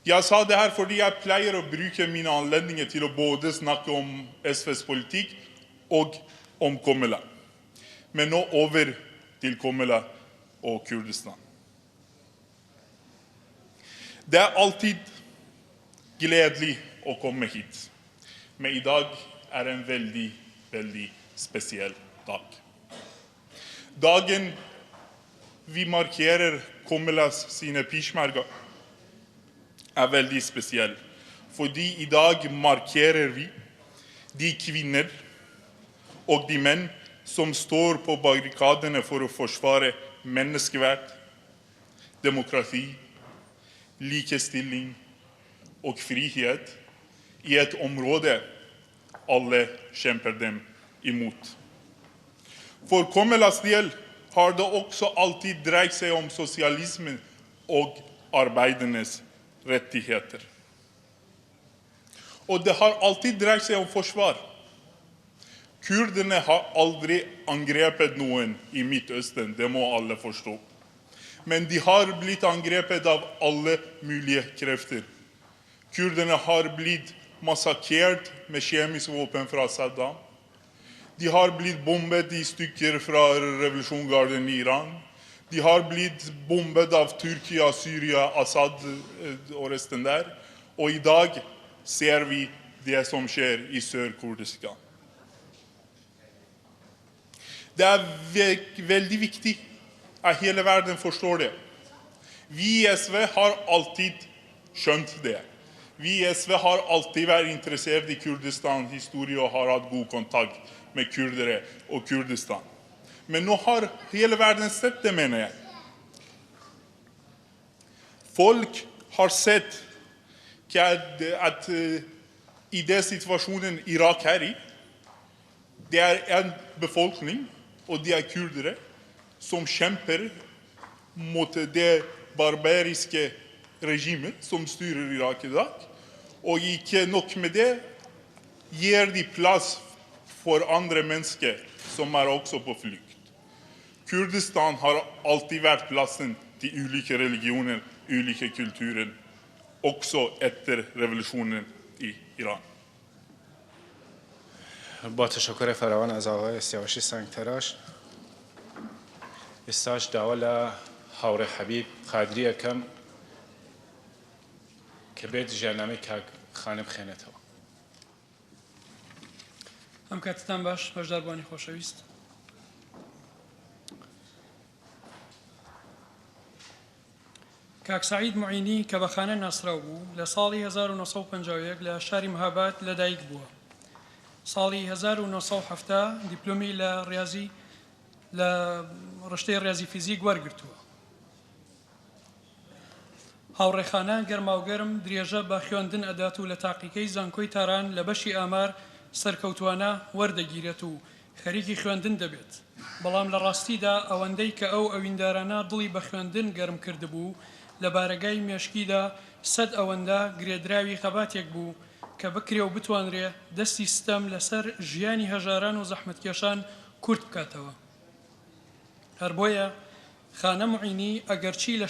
Jeg sa det her fordi jeg pleier å bruke mine anledninger til å både snakke om SVs politikk og om Komela. Men nå over til Komela og Kurdistan. Det er alltid gledelig å komme hit, men i dag er en veldig, veldig spesiell dag. Dagen vi markerer Komelas sine peshmerga er veldig spesiell, fordi i dag markerer vi de kvinner og de menn som står på barrikadene for å forsvare menneskeverd, demokrati, likestilling og frihet i et område alle kjemper dem imot. For Komelas del har det også alltid dreid seg om sosialismen og arbeidernes rettigheter. Og det har alltid dreid seg om forsvar. Kurderne har aldri angrepet noen i Midtøsten, det må alle forstå. Men de har blitt angrepet av alle mulige krefter. Kurderne har blitt massakrert med kjemiske våpen fra Saddam. De har blitt bombet i stykker fra revolusjonsgarden i Iran. De har blitt bombet av Tyrkia, Syria, Assad og resten der. Og i dag ser vi det som skjer i Sør-Kurdistan. Det er veldig viktig at hele verden forstår det. Vi i SV har alltid skjønt det. Vi i SV har alltid vært interessert i Kurdistan historie og har hatt god kontakt med kurdere og Kurdistan. Men nå har hele verden sett det, mener jeg. Folk har sett at i den situasjonen Irak er i, det er en befolkning, og de er kurdere, som kämpar mot det barbariska regimet som styrer Irak idag. Och inte nog med det, ger de plats för andra människor som är också på flykt. Kurdistan har alltid varit platsen till olika religioner, olika kulturer, också efter revolutionen i Iran. با تشکر فراوان از آقای سیاوشی سنگتراش استاش داوا لە هاوڕێ حەبیب قادری ئەەکەم کە بێت ژیاننامەی کاک خانە بخێنێتەوە. ئەم کاتتان باش بەشداربوانی خۆشەویست. کاک سعید معینی کە بە خانە ناسراو بوو لە ساڵی 1950 لە شاری مەهاباد لەدایک بووە. ساڵی 1970 دیپلۆمی لە ڕیاضی لە ڕشتەی ڕیاضی فیزیک وەرگرتووە. هاوڕێخانە گەرماوگەرم درێژە بە خوێندن ئەدات و لە تاقیکەی زانکۆی تاران لە بەشی ئامار سەرکەوتوانە وەردەگیرێت و خەریکی خوێندن دەبێت. بەڵام لە ڕاستیدا ئەوەندەی کە ئەو ئەویندارانە دڵی بە خوێندن گەرم کردبوو لە بارەگای مێشکیدا 100 ئەوەندە گرێدراوی خەباتێک بوو کە بکرێ و بتوانرێ دەستی ستەم لەسەر ژیانی هەژاران و زەحمەتکێشان کورت بکاتەوە. هەر بۆیە خانە معینی ئەگەرچی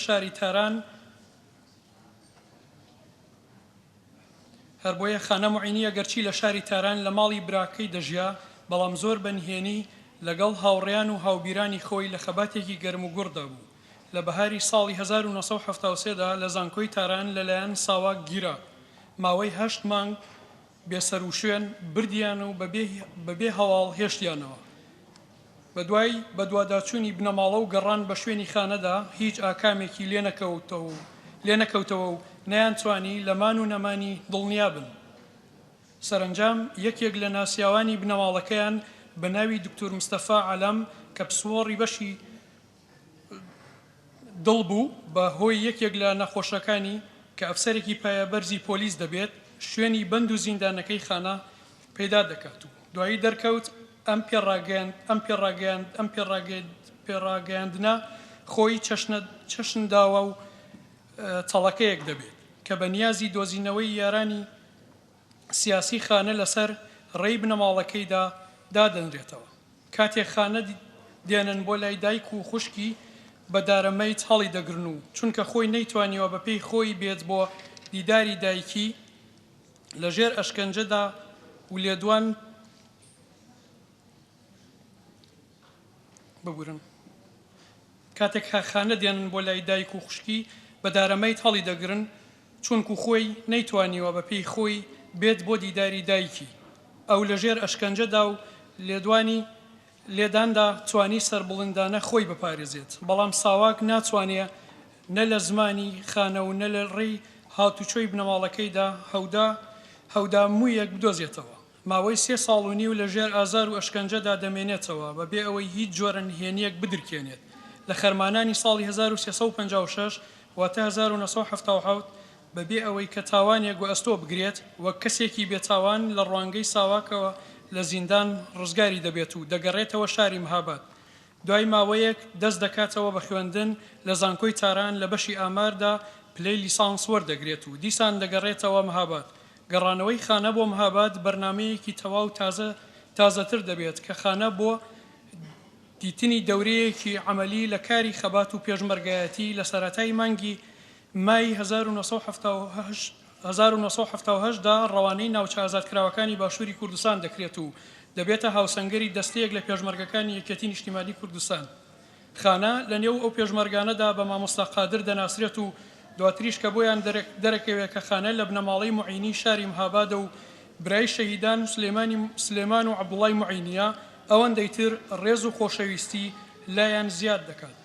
لە شاری تاران لە ماڵی براکەی دەژیا بەڵام زۆر بەنهێنی لەگەڵ هاوڕێیان و هاوبیرانی خۆی لە خەباتێکی گەرم و گوڕدا بوو. لە بەهاری ساڵی 1970دا لە زانکۆی تاران لەلایەن ساواک گیرا. ماوەی 8 مانگ بێسەر و شوێن بردیان و بەبێ هەواڵ هێشتیانەوە. بە دوواداچوونی بنەماڵە و گەڕان بە شوێنی خانەدا هیچ ئاکامێکی لێ نەکەوتەوە و نەیانتوانی لەمان و نەمانی دڵنیا بن. سەرنجام یەکێک لە ناسیاوانی بنەماڵەکەیان بە ناوی دکتۆر مستەفا عەلەم کە پسوۆڕی بەشی دڵ بوو بە هۆی یەکێک لە نەخۆشەکانی کە ئەفسەرێکی پایەبەرزی پۆلیس دەبێت شوێنی بەند و زیندانەکەی خانە پەیدا دەکات و دوایی دەرکەوت ئەم پێڕاگەیاندنە خۆی چەشنداوە و چەڵەکەیەک دەبێت کە بە نیازی دۆزینەوەی یارانی سیاسی خانە لەسەر ڕێی بنەماڵەکەیدا دادەنرێتەوە. کاتێک خانە دێنن بۆ لای دایک و خوشکی بە دارەمەیت هەڵی دەگرن و چونکە خۆی نەیتوانیەوە بە پێی خۆی بێت بۆ دیداری دایکی لەژێر ئەشکەنجەدا و لێدوان ببورن. کاتێک خانە دێنن بۆ لای دایک و خوشکی بە دارەمەیت هەڵی دەگرن چونکو خۆی نەیتوانیەوە بە پێی خۆی بێت بۆ دیداری دایکی. ئەو لەژێر ئەشکەنجەدا و لێداندا توانی سەربڵندانە خۆی بپارێزێت. بەڵام ساواک ناتوانێت نە لە زمانی خانە و نە لە ڕێی هاتوچۆی بنەماڵەکەیدا هەودا موویەک بدۆزێتەوە. ماوەی 3 ساڵ و نیو لە ژێر ئازار و ئەشکەنجەدا دەمێنێتەوە بەبێ ئەوەی هیچ جۆرە نهێنیەک بدرکێنێت. لە خەرمانانی ساڵی 1356 واتە 1970 بەبێ ئەوەی کە تاوانێک و ئەستۆ بگرێت وەک کەسێکی بێتاوان لە ڕوانگەی ساواکەوە لە زیندان ڕزگاری دەبێت و دەگەڕێتەوە شاری مەهاباد. دوای ماوەیەک دەست دەکاتەوە بە خوێندن لە زانکۆی تاران لە بەشی ئاماردا پلەی لیسانس وەردەگرێت و دیسان دەگەڕێتەوە مەهاباد. گەڕانەوەی خانە بۆ مەهاباد بەرنامەیەکی تەواو تازەتر دەبێت کە خانە بۆ دیتنی دەورەیەکی عملی لە کاری خەبات و پێشمەرگایەتی لە سەرەتای مانگی مای 1970دا ڕەوانەی ناوچە ئازادکراوەکانی باشووری کوردستان دەکرێت و دەبێتە هاوسەنگەری دەستەیەک لە پێشمەرگەکانی یەکێتی نیشتیمانی کوردستان. خانە لە نێو ئەو پێشمەرگانەدا بە مامۆستا قادر دەناسرێت و دواتریش کە بۆیان دەرەکەوێت کە خانە لە بنەماڵەی معینی شاری مەهابادە و برای شەهیدان سلێمان و عەبدوڵای معینیە ئەوەندەی تر ڕێز و خۆشەویستی لایەن زیاد دەکات.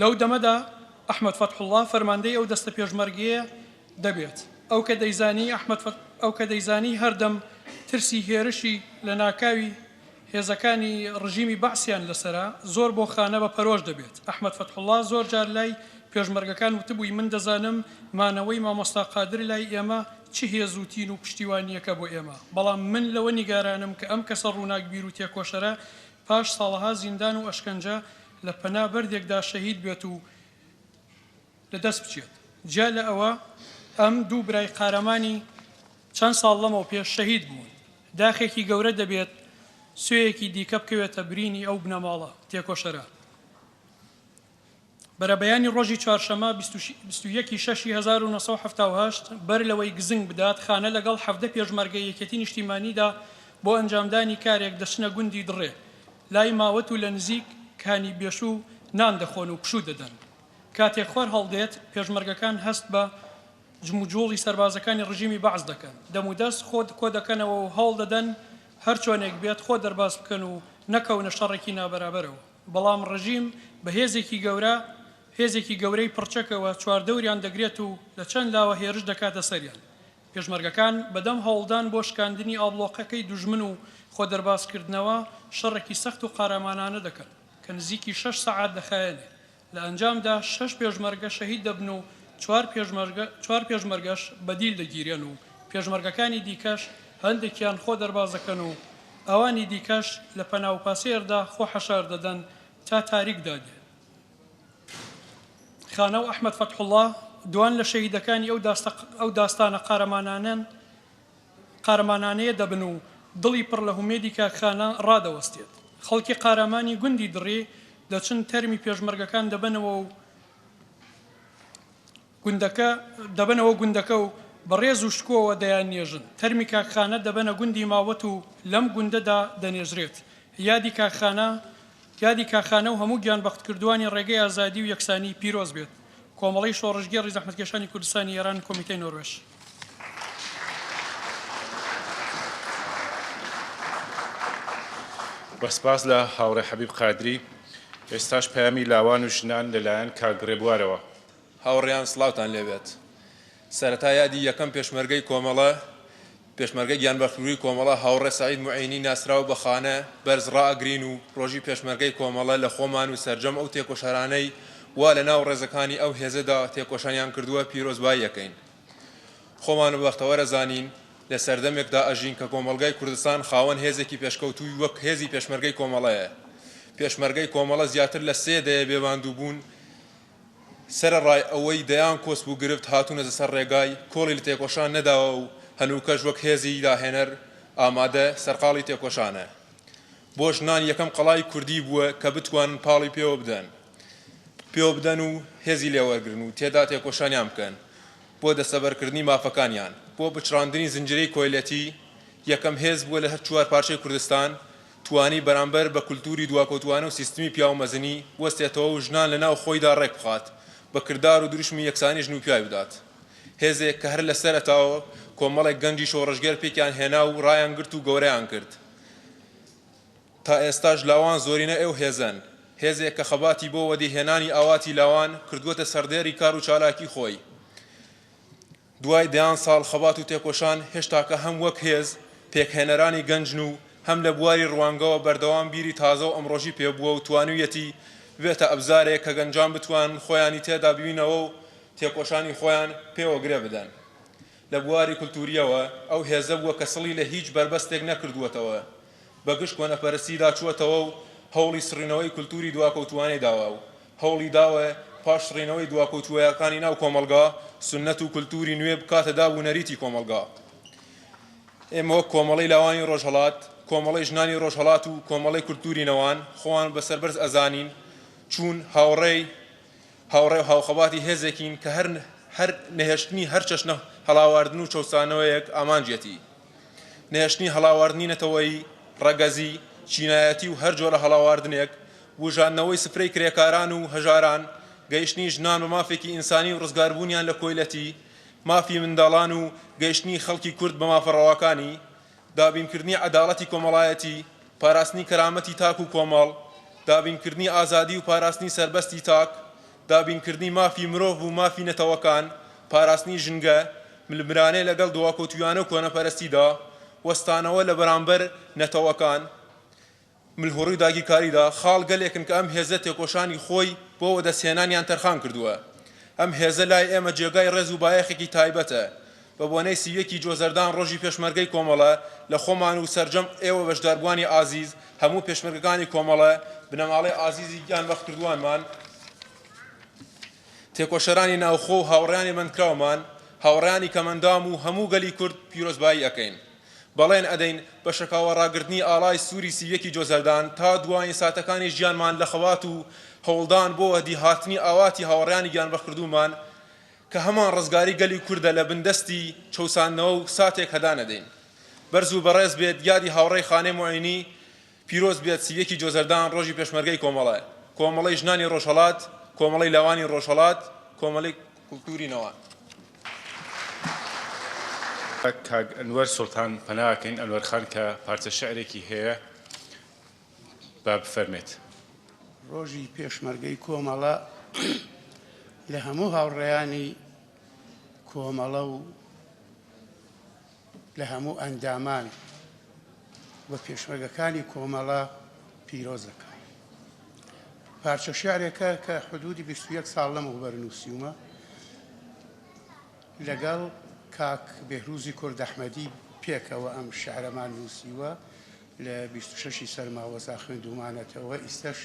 لەو دەمەدا ئەحمەد فەتحوڵڵا فەرماندەی ئەو دەستە پێشمەرگەیە دەبێت. ئەو کە دەیزانی هەردەم ترسی هێرشی لە ناکاوی هێزەکانی ڕژیمی بەعسیان لەسرە زۆر بۆ خانە بە پەرۆش دەبێت. ئەحمەد فەتحوڵڵا زۆر جار لای پێشمەرگەکان وتبووی من دەزانم مانەوەی مامۆستا قادر لای ئێمە چی هێزوتین و پشتیوانیەکە بۆ ئێمە، بەڵام من لەوە نیگارانم کە ئەم کەسە ڕووناکبیر و تێکۆشەرە پاش ساڵەها زیندان و ئەشکەنجە لە پەنا بەردێکدا شەهید بێت و لەدەست بچێت. جا لە ئەوە ئەم دوو برای قارەمانی چەند ساڵ لەمەوە پێش شەهید بوون. داخێکی گەورە دەبێت سوێیەکی دیکە بکەوێتە برینی ئەو بنەماڵە تێکۆشەرە. بەرەبەیانی ڕۆژی چوارشەمە 21/6/1970 بەر لەوەی گزنگ بدات خانە لەگەڵ 17 پێشمەرگە یەکێتی نیشتیمانیدا بۆ ئەنجامدانی کارێک دەچنە گوندی دڕێ لای ماوەت و لە نزیک کانی بێشوو نان دەخۆن و پشوو دەدەن. کاتێک خۆر هەڵدێت پێشمەرگەکان هەست بە جموجۆڵی سەربازەکانی ڕژیمی بەعز دەکەن. دەمودەست خۆ کۆ دەکەنەوە و هەڵ دەدەن هەر چۆنێک بێت خۆ دەرباز بکەن و نەکەونە شەڕێکی نابەرابەرەوە. بەڵام ڕژیم بە هێزێکی گەورەی پڕچەکەوە چواردەوریان دەگرێت و لە چەند لاوە هێرش دەکاتە سەریان. پێشمەرگەکان بەدەم هەوڵدان بۆ شکاندنی ئابڵۆقەکەی دوژمن و خۆ دەربازکردنەوە شەڕێکی سەخت و قارەمانانە دەکەن کە نزیکی 6 سەعات دەخایەنێ. لە ئەنجامدا 6 پێشمەرگە شەهید دەبن و 4 پێشمەرگەش بەدیل دەگیرێن و پێشمەرگەکانی دیکەش هەندێکیان خۆ دەرباز دەکەن و ئەوانی دیکەش لە پەناوپاسێردا خۆ حەشار دەدەن تا تاریک دادێ. خانە و ئەحمەد فەتحوڵڵا دوان لە شەهیدەکانی ئەو داستانە قارەمانانەیە دەبن و دڵی پڕ لە هومێدی کاکخانە ڕادەوەستێت. خەڵکی قارەمانی گوندی دڕێ دەچن تەرمی پێشمەرگەکان دەبنەوە گوندەکە و بەڕێز و شکۆوە دەیان نێژن. تەرمی کاکخانە دەبەنە گوندی ماوەت و لەم گوندەدا دەنێژرێت. یادی کاخانە و هەموو گیانبەختکردوانی ڕێگەی ئازادی و یەکسانی پیرۆز بێت. کۆمەڵی شۆڕژگەڕی زەحمەتکێشانی کوردستانی ئێران کۆمیتەی نۆروێژ. بەسپاس لە هاوڕێ حەبیب قادری. ئێستاش پەیامی لاوان و ژنان لەلایەن کاگڕێبوارەوە. هاوڕێیان سڵاوتان لێبێت. سەرەتا یادی یەکەم پێشمەرگەی کۆمەڵە پێشمەرگەی گیانبەختکردووی کۆمەڵە هاوڕێ سەعید موعینی ناسراو بە خانە بەرز ڕائەگرین و ڕۆژی پێشمەرگەی کۆمەڵە لە خۆمان و سەرجەم ئەو تێکۆشەرانەی وا لە ناو ڕێزەکانی ئەو هێزەدا تێکۆشانیان کردووە پیرۆزبای یەکەین. خۆمان بەختەوەرە زانین لە سەردەمێکدا ئەژین کە کۆمەڵگای کوردستان خاوەن هێزێکی پێشکەوتووی وەک هێزی پێشمەرگەی کۆمەڵەیە. پێشمەرگەی کۆمەڵە زیاتر لە 3 دەیە بێباندوو بوون. سەرڕای ئەوەی دەیان کۆس بوو گرفت هاتوونە سەر ڕێگای کۆڵی لە تێکۆشان نەداوە و هەنووکەش وەک هێزی داهێنەر ئامادە سەرقاڵی تێکۆشانە. بۆ ژنان یەکەم قەڵای کوردی بووە کە بتوانن پاڵی پێوە بدەن و هێزی لێوەرگرن و تێدا تێکۆشانیان بکەن بۆ دەستەبەرکردنی مافەکانیان. بۆ بچڕاندنی زنجیرەی کۆیلەتی یەکەم هێز بووە لە هەر 4 پارچەی کوردستان توانی بەرامبەر بە کولتوری دواکەوتوانە و سیستمی پیاومەزنی وەستێتەوە و ژنان لەناو خۆیدا ڕێک بخات بە کردار و دروشمی یەکسانی ژن و پیاوی بدات. هێزێک کە هەر لە سەرەتاوە کۆمەڵێک گەنجی شۆڕژگەر پێکیان هێنا و ڕایان گرت و گەورەیان کرد. تا ئێستاش لاوان زۆرینە ئێو هێزن. هێزێک کە خەباتی بۆ وەدیهێنانی ئاواتی لاوان کردووەتە سەردێری کار و چالاکی خۆی. دوای دەیان ساڵ خەبات و تێکۆشان هێشتاکە هەم وەک هێز پێکهێنەرانی گەنجن و هەم لە بواری ڕوانگەوە بەردەوام بیری تازە و ئەمڕۆژی پێبووە و توانویەتی بێتە ئەبزارێک کە گەنجان بتوان خۆیانی تێدا ببینەوە و تێکۆشانی خۆیان پێوە گرێ بدەن. لە بواری کولتوریەوە ئەو هێزە بووە کە سڵی لە هیچ بربەستێک نەکردووەتەوە. بەگشت کۆنەپەرستی داچووەتەوە و هەوڵی سڕینەوەی کولتوری دواکەوتوانەی داوە و هەوڵی داوە پاش سڕینەوەی دواکەوتووەکانی ناو کۆمەلگا سنەت و کولتوری نوێ بکاتە دابوونەریتی کۆمەلگا. ئێمە وەک کۆمەڵی لاوانی ڕۆژهەڵات، کۆمەڵی ژنانی ڕۆژهەڵات و کۆمەڵی کولتوری نەوان خۆیان بەسەربەرز ئەزانین چوون هاوڕێی هاوخەباتی هێزێکین کە هەر نەهێشتنی هەر چەشنە هەڵاواردن و چەوسانەوەیەک ئامانجێتی. نەهێشتنی هەڵاواردنی نەتەوەی ڕەگەزی چینایەتی و هەر جۆرە هەڵاواردنێک وژاندنەوەی سفرەی کرێکاران و هەژاران گەیشتنی ژنان بە مافێکی ئینسانی و ڕزگاربوونیان لە کۆیلەتی مافی منداڵان و گەیشتنی خەڵکی کورد بە مافەڕەواکانی دابینکردنی عەداڵەتی کۆمەڵایەتی پاراستنی کەرامەتی تاک و کۆمەڵ دابینکردنی ئازادی و پاراستنی سربەستی تاک دابینکردنی مافی مرۆڤ و مافی نەتەوەکان پاراستنی ژنگە ملمرانەی لەگەڵ دواکەوتویانە و کۆنەپەرستیدا وەستانەوە لە بەرامبەر نەتەوەکان ملهوڕی داگیرکاریدا خاڵ گەلێکن کە ئەم هێزە تێکۆشانی خۆی بۆ وەدەستهێنانیان تەرخان کردووە. ئەم هێزە لای ئێمە جێگای ڕێز و بایەخێکی تایبەتە بە بۆنەی سیویەکی جۆزەردان ڕۆژی پێشمەرگەی کۆمەڵە لە خۆمان و سەرجەم ئێوە بەشداربوانی ئازیز هەموو پێشمەرگەکانی کۆمەڵە بنەماڵەی ئازیزی گیان بەختکردووانمان تێکۆشەرانی ناوخۆ و هاوڕێیانی بەندکراومان هاوڕێیانی کەمەندام و هەموو گەلی کورد پیرۆزبایی ئەکەین بەڵێن ئەدەین بە شەکاوە ڕاگرتنی ئاڵای سووری سیویەکی جۆزەردان تا دوایین ساتەکانی ژیانمان لە خەوات و هەوڵدان بۆ وەدی هاتنی ئاواتی هاوڕێیانی گیانبەخکردوومان کە هەمان ڕزگاری گەلی کووردە لە بندەستی چەوسانەوە و ساتێک هەدا نەدەین بەرز و بەڕێز بێت یادی هاوڕێی خانەی معینی پیرۆز بێت سیویەکی جۆزەردان ڕۆژی پێشمەرگەی کۆمەڵە کۆمەڵەی ژنانی ڕۆژهەڵات کۆمەڵەی لاوانی ڕۆژهەڵات کۆمەڵەی کولتوری نەوە کاک ئەنوەر سوڵتان پەناکەین ئەنوەر خان کە پارچە شعرێکی هەیە با بفەرمێت ڕۆژی پێشمەرگەی کۆمەڵە لە هەموو هاوڕێیانی کۆمەڵە و لە هەموو ئەندامان وە پێشمەرگەکانی کۆمەڵە پیرۆزەکە پارچە شعرێکە کە حدودی 21 ساڵ لەمەوبەر نووسیومە لەگەڵ کاک بێهروزی کورد ئەحمەدی پێکەوە ئەم شعرەمان نووسیوە لە 26 سەرماوەزا خوێندومانەتەوە ئیستەش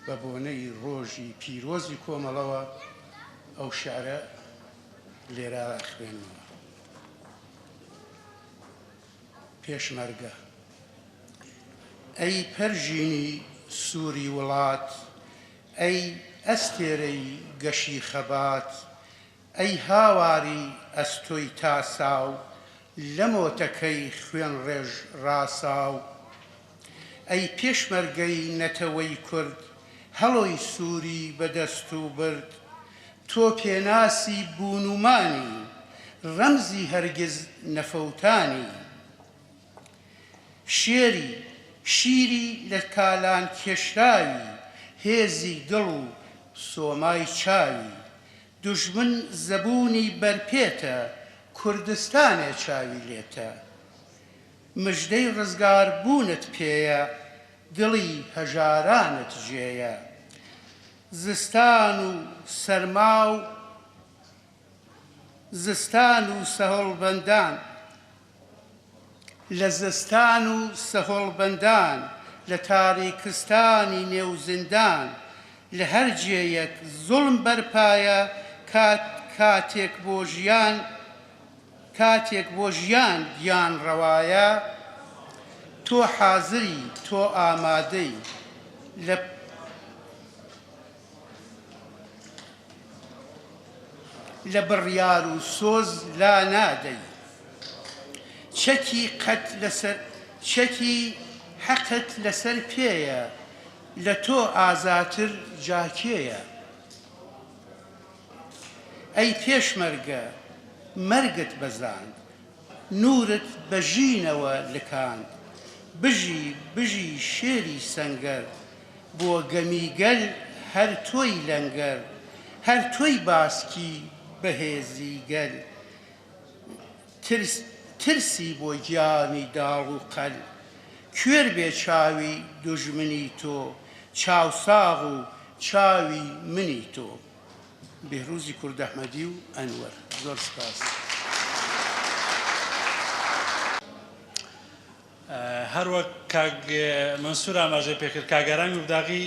بە بۆنەی ڕۆژی پیرۆزی کۆمەڵەوە ئەو شعرە لێرە خوێنەوە پێشمەرگە ئەی پەرژینی سووری وڵات ئەی ئەستێرەی گەشی خەبات ئەی هاواری ئەستۆی تاساو لە مۆتەکەی خوێن ڕێژ ڕاساو ئەی پێشمەرگەی نەتەوەی کورد هەڵۆی سووری بەدەست و برد تۆ پێناسی بوونومانی ڕەمزی هەرگیز نەفەوتانی شیری لە کالان کێشراوی هێزی دڵ و سۆمای چاوی دوژمن زەبوونی بەرپێتە کوردستانێ چاوی لێتە مژدەی ڕزگار بوونت پێیە دڵی هەژارانت ژێیە زستان و سەرما و زستان و سەهۆڵبەندان لە زستان و سەهۆڵبەندان لە تاریکستانی نێو زیندان لە هەر جێیەک زوڵم بەرپایە کاتێک بۆ ژیان گیان ڕەوایە تۆ حازری تۆ ئامادەی لە بڕیار و سۆز لا نادەی چەکی حەقت لەسەر پێیە لە تۆ ئازاتر جاکێیە ئەی پێشمەرگە مەرگت بەزاند نورت بە ژینەوە لکاند بژی شێری سەنگەر بۆ گەمیگەل هەر تۆی لەنگەر هەر تۆی باسکی بەهێزی گەل ترسی بۆ گیانی داڵ و قەل کوێر بێ چاوی دوژمنی تۆ چاوساغ و چاوی منی تۆ بێهروزی کورد ئەحمەدی و ئەنوەر زۆر سپاس هەروەک کاک منسوور ئاماژەی پێکرد کاگەرانی ورداغی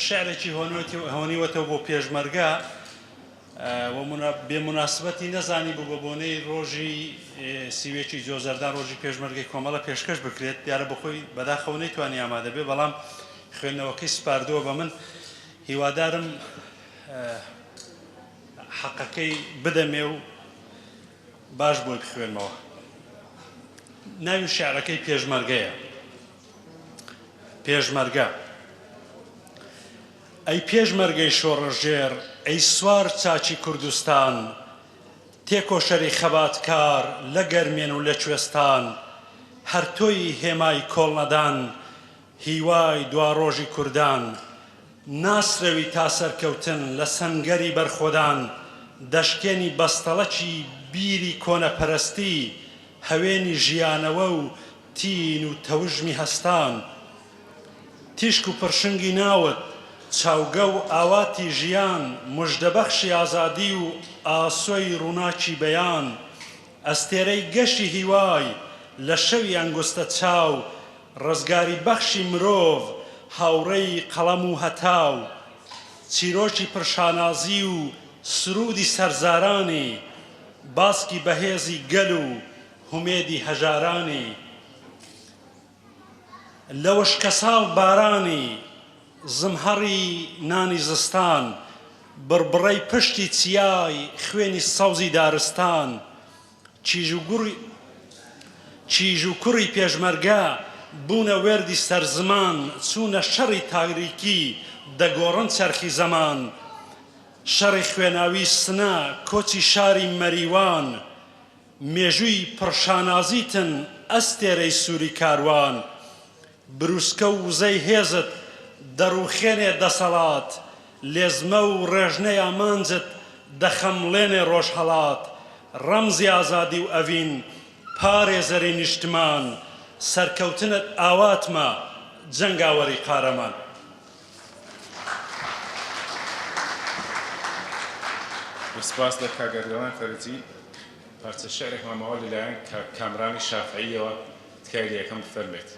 شعرێکی هۆنیوەتەوە بۆ پێشمەرگە بێموناسبەتی نەزانی بوو بە بۆنەی ڕۆژی سیوێکی جۆزەردان ڕۆژی پێشمەرگەی کۆمەڵە پێشکەش بکرێت دیارە بەخۆی بەداخەوە نەیتوانی ئامادە بێ بەڵام خوێندنەوەکەی سپاردووە بە من هیوادارم حەقەکەی بدەمێ و باش بۆی بخوێنمەوە ناوی شعرەکەی پێشمەرگەیە پێشمەرگە ئەی پێشمەرگەی شۆڕەژێر ئەی سوار چاچی کوردستان تێکۆشەری خەباتکار لە گەرمێن و لە کوێستان هەر تۆی هێمای کۆڵنەدان هیوای دوا ڕۆژی کوردان ناسرەوی تا سەرکەوتن لە سەنگەری بەرخۆدان دەشکێنی بەستەڵەکی بیری کۆنەپەرستی هەوێنی ژیانەوە و تین و تەوژمی هەستان تیشک و پڕشنگی ناوت چاوگە و ئاواتی ژیان مژدەبەخشی ئازادی و ئاسۆی ڕووناکی بەیان ئەستێرەی گەشی هیوای لە شەوی ئەنگوستە چاو ڕزگاری بەخشی مرۆڤ هاوڕێی قەڵەم و هەتاو چیرۆکی پرشانازی و سرودی سەرزارانی باسکی بەهێزی گەل و هومێدی هەژارانی لە وشکە ساڵ بارانی زمهەڕی نانی زستان بربڕەی پشتی چیای خوێنی سەوزی دارستان چیژ و کوڕی پێشمەرگە بوونە وێردی سەرزمان چوونە شەڕی تاریکی دەگۆڕن چەرخی زەمان شەڕی خوێناوی سنە کۆچی شاری مەریوان مێژووی پڕشانازیتن ئەستێرەی سووری کاروان بروسکە و وزەی هێزت دەڕوخێنێ دەسەڵات لێزمە و ڕێژنەی ئامانجت دەخەمڵێنێ ڕۆژهەڵات ڕەمزی ئازادی و ئەڤین پارێزەری نیشتمان سەرکەوتنت ئاواتمە جەنگاوەری قارەمان. سپاس لە کاگەردەوان فەرجی پارچە شعرێک مامەوە لەلایەن کامرانی شافعیەوە تکای یەکەم بفەرمێت.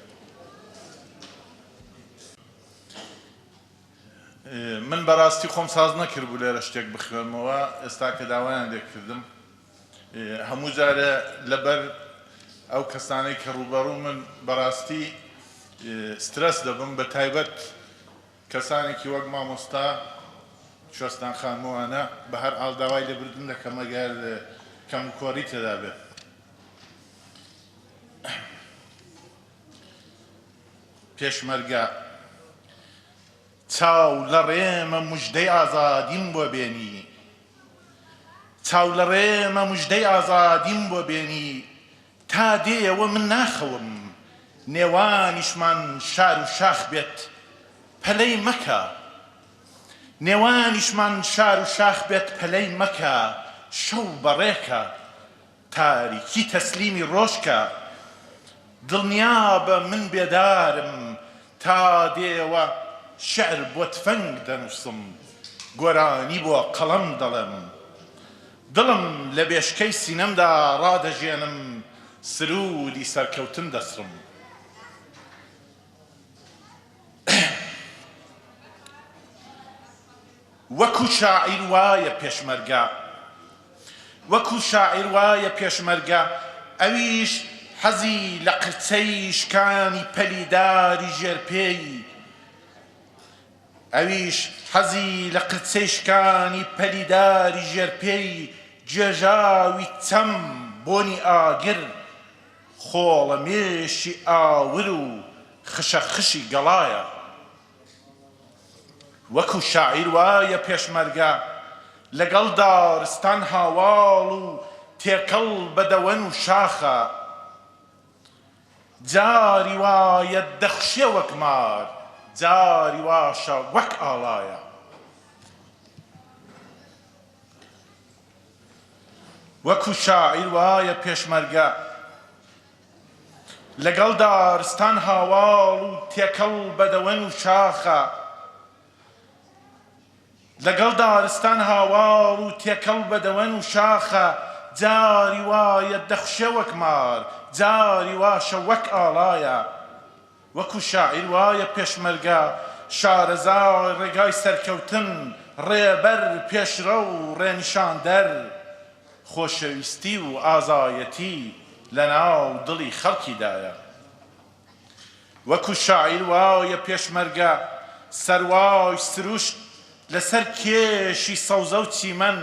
من بەڕاستی خۆم ساز نەکردبوو لێرە شتێک بخوێنمەوە ئێستا کە داوایان لێکردم هەموو جارە لەبەر ئەو کەسانەی کە ڕوبەڕوو من بەڕاستی سترەس دەبم بە تایبەت کەسانێکی وەک مامۆستا شۆستان خانمەوانە بە هەر ئاڵداوای لێبردن دەکەم ئەگەر کەم کۆڕی تێدا بێت. پێشمەرگە چاو لە ڕێمە موژدەی ئازادیم بۆ بێنی چاو لە ڕێمە موژدەی ئازادیم بۆ بێنی تا دێەوە من ناخەوم نێوانیشمان شار و شاخ بێت پەلەی مەکە نێوانیشمان شار و شاخ بێت پەلەی مەکە شەو بەڕێکە تاریکی تەسلیمی ڕۆژکە دڵنیابە من بێدارم تا دێوە شعر بۆ تفەنگ دەنووسم گۆرانی بۆ قەڵەم دەڵێم دڵم لە بێشکەی سینەمدا ڕادەژێنم سرودی سەرکەوتن دەسڕم. وەکو شاعیر وایە پێشمەرگە وەکو شاعیر وایە پێشمەرگە ئەویش حەزی لە قرچەی شکانی پەلیداری ژێرپێی ئەویش حەزی لە قرچەی شکانی پەلیداری ژێرپێی گوێژاوی چەم بۆنی ئاگر خۆڵە مێشی ئاور و خشە خشی گەڵایە. وەکو شاعیر وایە پێشمەرگە لەگەڵ دارستان هاواڵ و تێکەڵ بەدەوەن و شاخە جاری وایە دەخشێ وەک مار جاری واشە وەک ئاڵایە. وەکو شاعیر وایە پێشمەرگە لەگەڵ دارستان هاواڵ و تێکەڵ بەدەوەن و شاخە لەگەڵ دارستان هاواڵ و تێکەڵ بەدەوەن و شاخە جاری وایە دەخشێ وەک مار جاری واشە وەک ئاڵایە. وەکو شاعیر وایە پێشمەرگە شارەزای ڕێگای سەرکەوتن ڕێبەر پێشرە و ڕێنیشاندەر خۆشەویستی و ئازایەتی لە ناو دڵی خەڵکیدایە. وەکو شاعیر وایە پێشمەرگە سەروای سروشت لەسەر کێشی سەوزە و چیمەن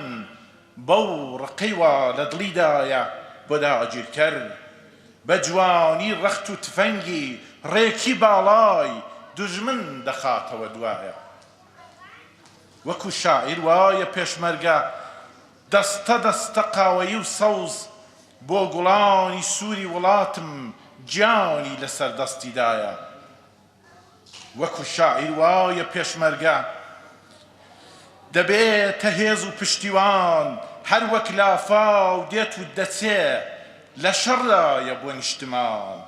بەو ڕقەی وا لە دڵیدایە بۆ داگیرکەر بە جوانی ڕەخت و تفەنگی ڕێکی باڵای دوژمن دەخاتەوە دوایە. وەکو شاعیر وایە پێشمەرگە دەستە دەستە قاوەیی و سەوز بۆ گوڵانی سووری وڵاتم گیانی لەسەر دەستیدایە. وەکو شاعیر وایە پێشمەرگە دەبێتە هێز و پشتیوان هەر وەک لافاو دێت و دەچێ لە شەڕایە بۆ نیشتمان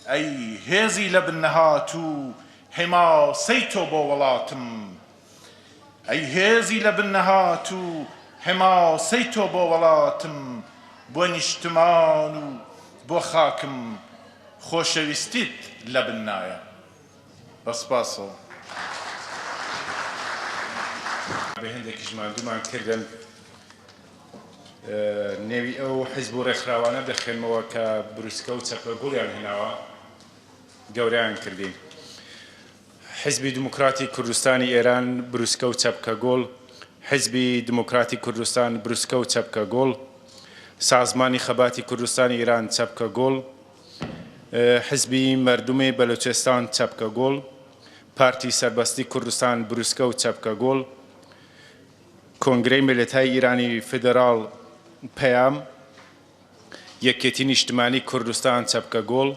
ئەی هێزی لە بنەهات و حماسەی تۆ بۆ وڵاتم ئەی هێزی لە بنەهات و حماسەی تۆ بۆ وڵاتم بۆ نیشتمان و بۆ خاکم خۆشەویستیت لە بنایە بەسپاسەوە بە هەندێکی ژماندوومان کردن نێوی ئەو حیزب و ڕێکخراوانە دەخێنمەوە کە بروسکە و چەپە گوڵیان هێناوە گەورەیان کردین حیزبی دموکراتی کوردستانی ئێران بروسکە و چەپکە گۆڵ حیزبی دموکراتی کوردستان بروسکە و چەپکە گۆڵ سازمانی خەباتی کوردستانی ئێران چەپکە گۆڵ حیزبی مەردومی بەلوچستان چەپکە گۆڵ پارتی سەربەستی کوردستان بروسکە و چەپکە گۆڵ کۆنگرەی ملیتای ئیرانی فدرال پەیام یەکێتی نیشتمانی کوردستان چەپکە گۆڵ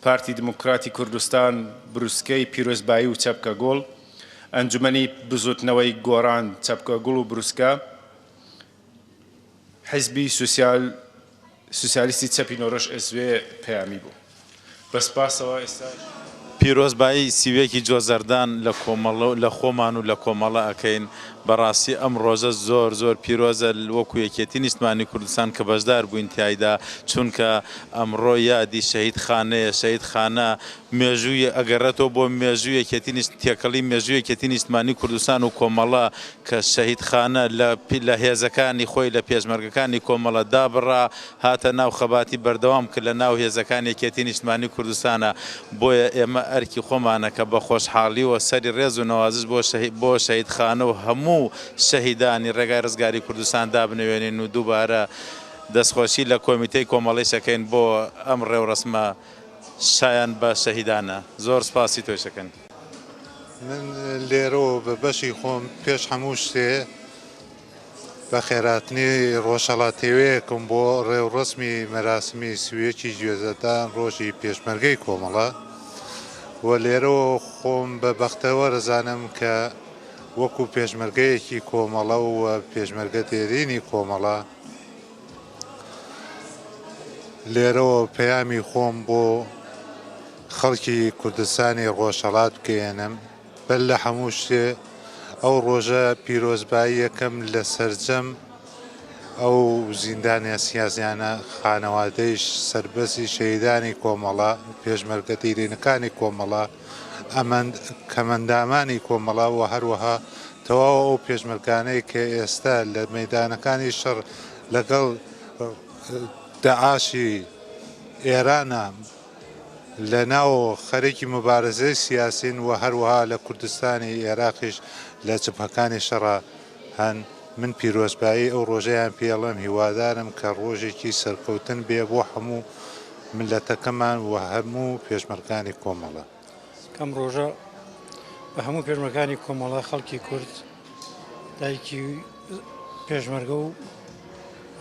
پارتی دموکراتی کوردستان بروسکەی پیرۆزبایی و چەپکە گۆڵ ئەنجومەنی بزوتنەوەی گۆڕان چەپکە گوڵ و بروسکە حیزبی سوسیالیستی چەپی نۆڕۆژ ئێسوێ پەیامی بوو بەسپاسەوە ئێستا پیرۆزبایی سیوێکی جۆزەردان لە خۆمان و لە کۆمەڵە ئەکەین بەڕاستی ئەم ڕۆژە زۆر زۆر پیرۆزە وەکو یەکێتی نیشتمانی کوردستان کە بەشدار بووین تایدا چونکە ئەمڕۆ یادی شەهید خانەیە شەهید خانە مێژووی ئەگەڕێتەوە بۆ مێژووی یەکێتی تێکەڵی مێژووی یەکێتی نیشتمانی کوردستان و کۆمەڵە کە شەهید خانە لە هێزەکانی خۆی لە پێشمەرگەکانی کۆمەڵە دابڕا هاتە ناو خەباتی بەردەوام کرد لە ناو هێزەکانی یەکێتی نیشتمانی کوردستانە بۆیە ئێمە ئەرکی خۆمانە کە بە خۆشحاڵی و سەری ڕێز و نەوازش بۆ شەهید خانە و هەموو شەهیدانی ڕێگای ڕزگاری کوردستان دابنەوێنین و دووبارە دەستخۆشی لە کۆمیتەی کۆمەڵی شەکەین بۆ ئەم ڕێوڕسمە شایان بە شەهیدانە زۆر سپاسی تۆشەکەن من لێرەوە بە بەشی خۆم پێش هەموو شتێ بە خێراتنی ڕۆژهەڵاتێوەیەکم بۆ ڕێوڕسمی مەراسمی سوێکی گوێزەدان ڕۆژی پێشمەرگەی کۆمەڵە و لێرەوە خۆم بە بەختەوە ڕزانم کە وەکو پێشمەرگەیەکی کۆمەڵە و پێشمەرگە تێرینی کۆمەڵە لێرەوە پەیامی خۆم بۆ خەڵکی کوردستانی ڕۆژهەڵات بکەێنم بەر لە هەموو شتێ ئەو ڕۆژە پیرۆزبایی یەکەم لە سەرجەم ئەو زیندانە سیاسیانە خانەوادەیش سەربەسی شەهیدانی کۆمەڵە پێشمەرگە تێرینەکانی کۆمەڵە کەمەندامانی کۆمەڵە و هەروەها تەواو ئەو پێشمەرگانەی کە ئێستا لە مەیدانەکانی شەڕ لەگەڵ داعاشی ئێرانە لە ناو خەرێکی مبارزەی سیاسین و هەروەها لە کوردستانی عێراقیش لە جبهەکانی شەڕە هەن من پیرۆزبایی ئەو ڕۆژەیان پێڵم هیوادارم کە ڕۆژێکی سەرکەوتن بێ بۆ هەموو ملەتەکەمان و هەموو پێشمەرگانی کۆمەڵە ئەم ڕۆژە بە هەموو پێشمەرگانی کۆمەڵە خەڵکی کورد دایکی پێشمەرگە و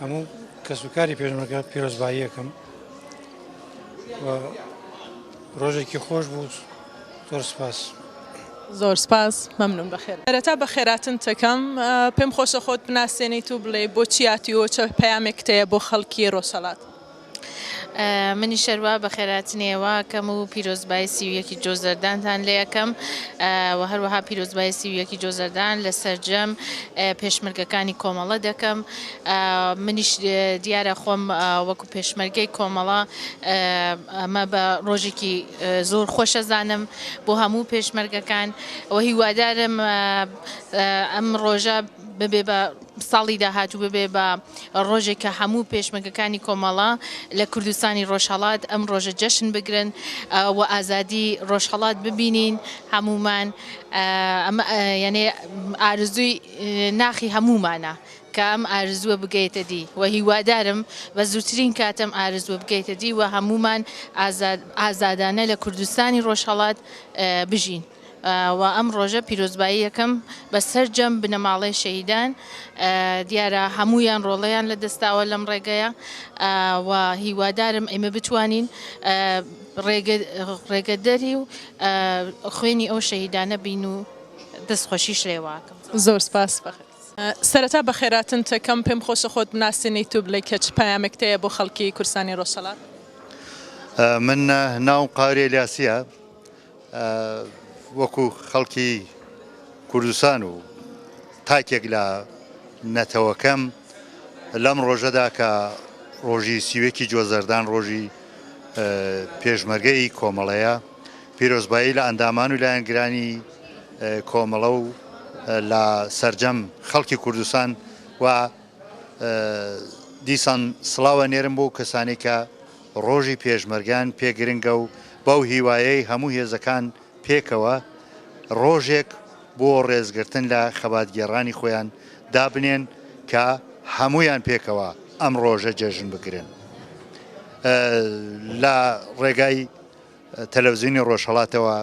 هەموو کەسوکاری پێشمەرگە پیرۆزباییەکەم ڕۆژێکی خۆش بوو زۆر سپاس زۆر سپاس مەمنون بەخێر دەرەتا بە خێراتن تەکەم پێم خۆشە خۆت بناسێنیت و بڵێ بۆ چیاتیەوە چە پەیامێک تەیە بۆ خەڵکی ڕۆژهەڵات منی شەروا بە خێراتنێەوە کەم و پیرۆزبای سیویەکی جۆزەردانتان لێ یەکەم و هەروەها پیرۆزبای سیویەکی جۆزەردان لە سەرجەم پێشمەرگەکانی کۆمەڵە دەکەم منیش دیارە خۆم وەکو پێشمەرگەی کۆمەڵە ئەمە بە ڕۆژێکی زۆر خۆشەزانم بۆ هەموو پێشمەرگەکان و هیوادارم ئەم ڕۆژە ببێ بە ساڵی داهاتوو ببێ بە ڕۆژێکە هەموو پێشمەرگەکانی کۆمەڵە لە کوردستانی ڕۆژهەڵات ئەم ڕۆژە جەشن بگرن و ئازادی ڕۆژهەڵات ببینین هەمومان یعنی ئارزووی ناخی هەمومانە کە ئەم ئارزووە بگەیتە دی و هیوادارم بە زووترین کاتەم ئارزووە بگەیتە دی و هەمومان ئازادانە لە کوردستانی ڕۆژهەڵات بژین. و ئەم ڕۆژە پیرۆزبایی یەکەم بەسەر جەم بنەماڵەی شەهیدان دیارە هەمویان ڕۆڵەیان لە دەستاوە لەم ڕێگەیە و هیوادارم ئێمە بتوانین ڕێگەدەری و خوێنی ئەو شەهیدانە بین و دەستخۆشی شێواکەم. زۆر سپاس بەخێر. سەرەتا بە خێراتن تەکەم پێم خۆشە خۆت بناسێنیت و بڵێ کە چ پەیامێک تەیە بۆ خەڵکی کوردستانی ڕۆژهەڵات. من ناوم قاوری ئەلیاسیە وەکو خەڵکی کوردستان و تاکێک لە نەتەوەکەم لەم ڕۆژەدا کە ڕۆژی سیوێکی جۆزەردان ڕۆژی پێشمەرگەی کۆمەڵەیە پیرۆزبایی لە ئەندامان و لایەنگرانی کۆمەڵە و لە سەرجەم خەڵکی کوردستان و دیسان سڵاوە نێرم بۆ کەسانی کە ڕۆژی پێشمەرگیان پێگرنگە و بەو هیوایەی هەموو هێزەکان پێکەوە ڕۆژێک بۆ ڕێزگرتن لە خەباتگێڕانی خۆیان دابنێن کە هەمویان پێکەوە ئەم ڕۆژە جێژن بگرن. لە ڕێگای تەلەڤیزیۆنی ڕۆژهەڵاتەوە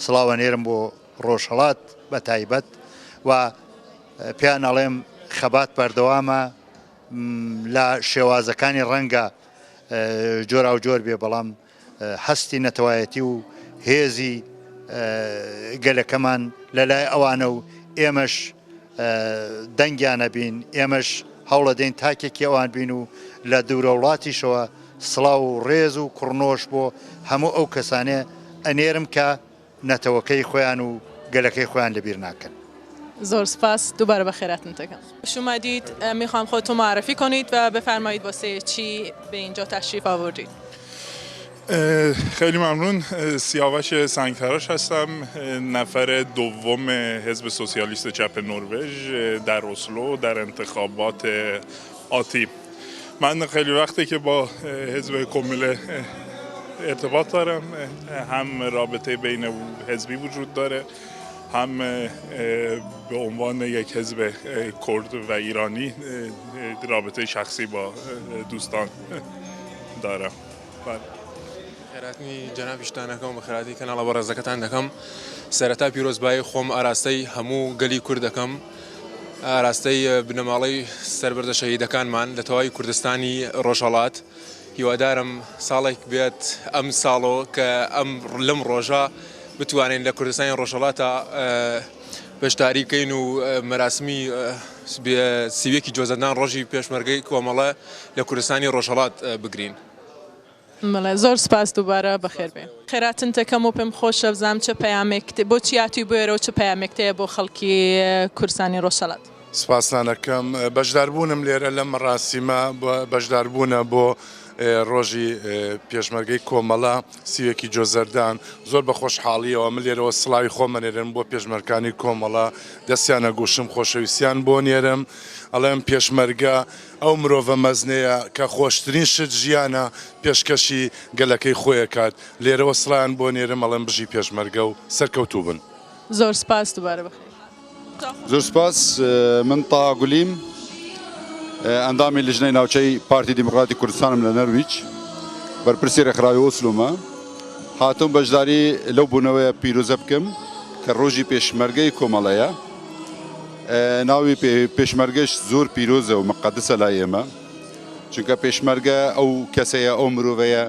سڵاوە نێرم بۆ ڕۆژهەڵات بە تایبەت و پێیان ئەڵێم خەبات بەردەوامە لە شێوازەکانی ڕەنگە جۆرا و جۆر بێ بەڵام هەستی نەتەوایەتی و هێزی گەلەکەمان لەلای ئەوانە و ئێمەش دەنگیانە بین ئێمەش هەوڵە دەین تاکێکی ئەوان بین و لە دوورە وڵاتیشەوە سڵاو و ڕێز و کوڕنۆش بۆ هەموو ئەو کەسانێ ئەنێرم کە نەتەوەکەی خۆیان و گەلەکەی خۆیان لەبیر ناکەن. زور سپاس دوباره بخیرتون تگم. شما دید میخوام خودتون معرفی کنید و بفرمایید واسه چی به اینجا تشریف آوردید. خیلی ممنون. سیاوش سنگتراش هستم، نفر دوم حزب سوسیالیست چپ نروژ در اسلو در انتخابات آتی. من خیلی وقته که با حزب کمیله ارتباط دارم، هم رابطه بین حزبی وجود داره، هم به عنوان یک حزب کرد و ایرانی رابطه شخصی با دوستان دارم. خێراتنی جەنابیشتانەکەم بە خێراتی کەناڵە بە ڕێزەکەتان دەکەم. سەرەتا پیرۆزبایی خۆم ئاراستەی هەموو گەلی کوورد دەکەم، ئاراستەی بنەماڵەی سەربەردە شەهیدەکانمان لە تەواوی کوردستانی ڕۆژهەڵات. هیوادارم ساڵێک بێت ئەم ساڵۆ کە ئەم لەم ڕۆژە بتوانین لە کوردستانی ڕۆژهەڵاتە بەشداری بکەین و مەراسمی سیوێکی جۆزەردان ڕۆژی پێشمەرگەی کۆمەڵە لە کوردستانی ڕۆژهەڵات بگرین. مەڵێ زۆر سپاس دووبارە بەخێر بێ. خێراتن تەکەم و پێم خۆشە بزانم چه پەیامێک بۆ چیاتی بێرە و چه پەیامێکتەیە بۆ خەڵکی کوردستانی ڕۆژهەڵات. سپاسانەکەم بەشداربوونم لێرە لە مەراسیمە بەشداربوونە بۆ ڕۆژی پێشمەرگەی کۆمەڵە سیوێکی جۆزەردان زۆر بە خۆشحاڵیەوە من لێرەوە سڵاوی خۆمە نێرم بۆ پێشمەرگەکانی کۆمەڵە دەستیانە گوشم خۆشەویستیان بۆ نێرم ئەڵێم پێشمەرگە ئەو مرۆڤە مەزنەیە کە خۆشترین شت ژیانە پێشکەشی گەلەکەی خۆیەکات لێرەوە سڵیان بۆ نێرم ئەڵێم بژی پێشمەرگە و سەرکەوتوو بن. زۆر سپاس دووبارە بەخێر. زۆر سپاس. من تا گولیم ئەندامی لیژنەی ناوچەی پارتی دیموکراتی کوردستانم لە نەرویج بەرپرسی ڕێکخراوی ئۆسلۆمە هاتووم بەشداری لەو بوونەوەیە پیرۆزە بکەم کە ڕۆژی پێشمەرگەی کۆمەڵەیە. ناوی پێشمەرگەش زۆر پیرۆزە و مقەدسە لای ئێمە چونکە پێشمەرگە ئەو کەسەیە ئەو مرۆڤەیە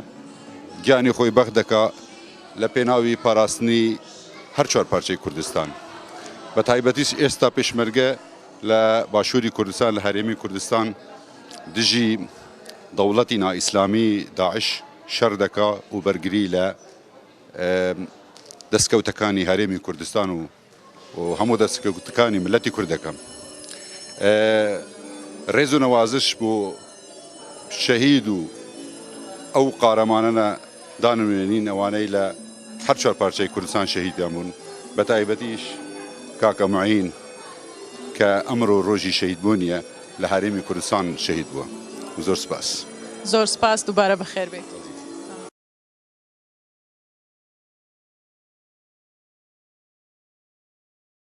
گیانی خۆی بەخت دەکا لە پێناوی پاراستنی هەر چوار پارچەی کوردستان. بە تایبەتیش ئێستا پێشمەرگە لە باشووری کوردستان لە هەرێمی کوردستان دژی دەوڵەتی نائیسلامی داعش شەر دەکا و بەرگری لە دەستکەوتەکانی هەرێمی کوردستان و هەموو دەستکەوتەکانی ملەتی کوردەکەم. ڕێز و نەوازش بۆ شەهید و ئەو قارەمانە دانوێنین ئەوانەی لە هەر چوار پارچەی کوردستان شەهیدیان بوون بە تایبەتیش کاکە معین کە ئەمڕۆ ڕۆژی شەهیدبوونیە لە هەرێمی کوردستان شەهید بووە. زۆر سپاس. زۆر سپاس دووبارە بەخێر بێت.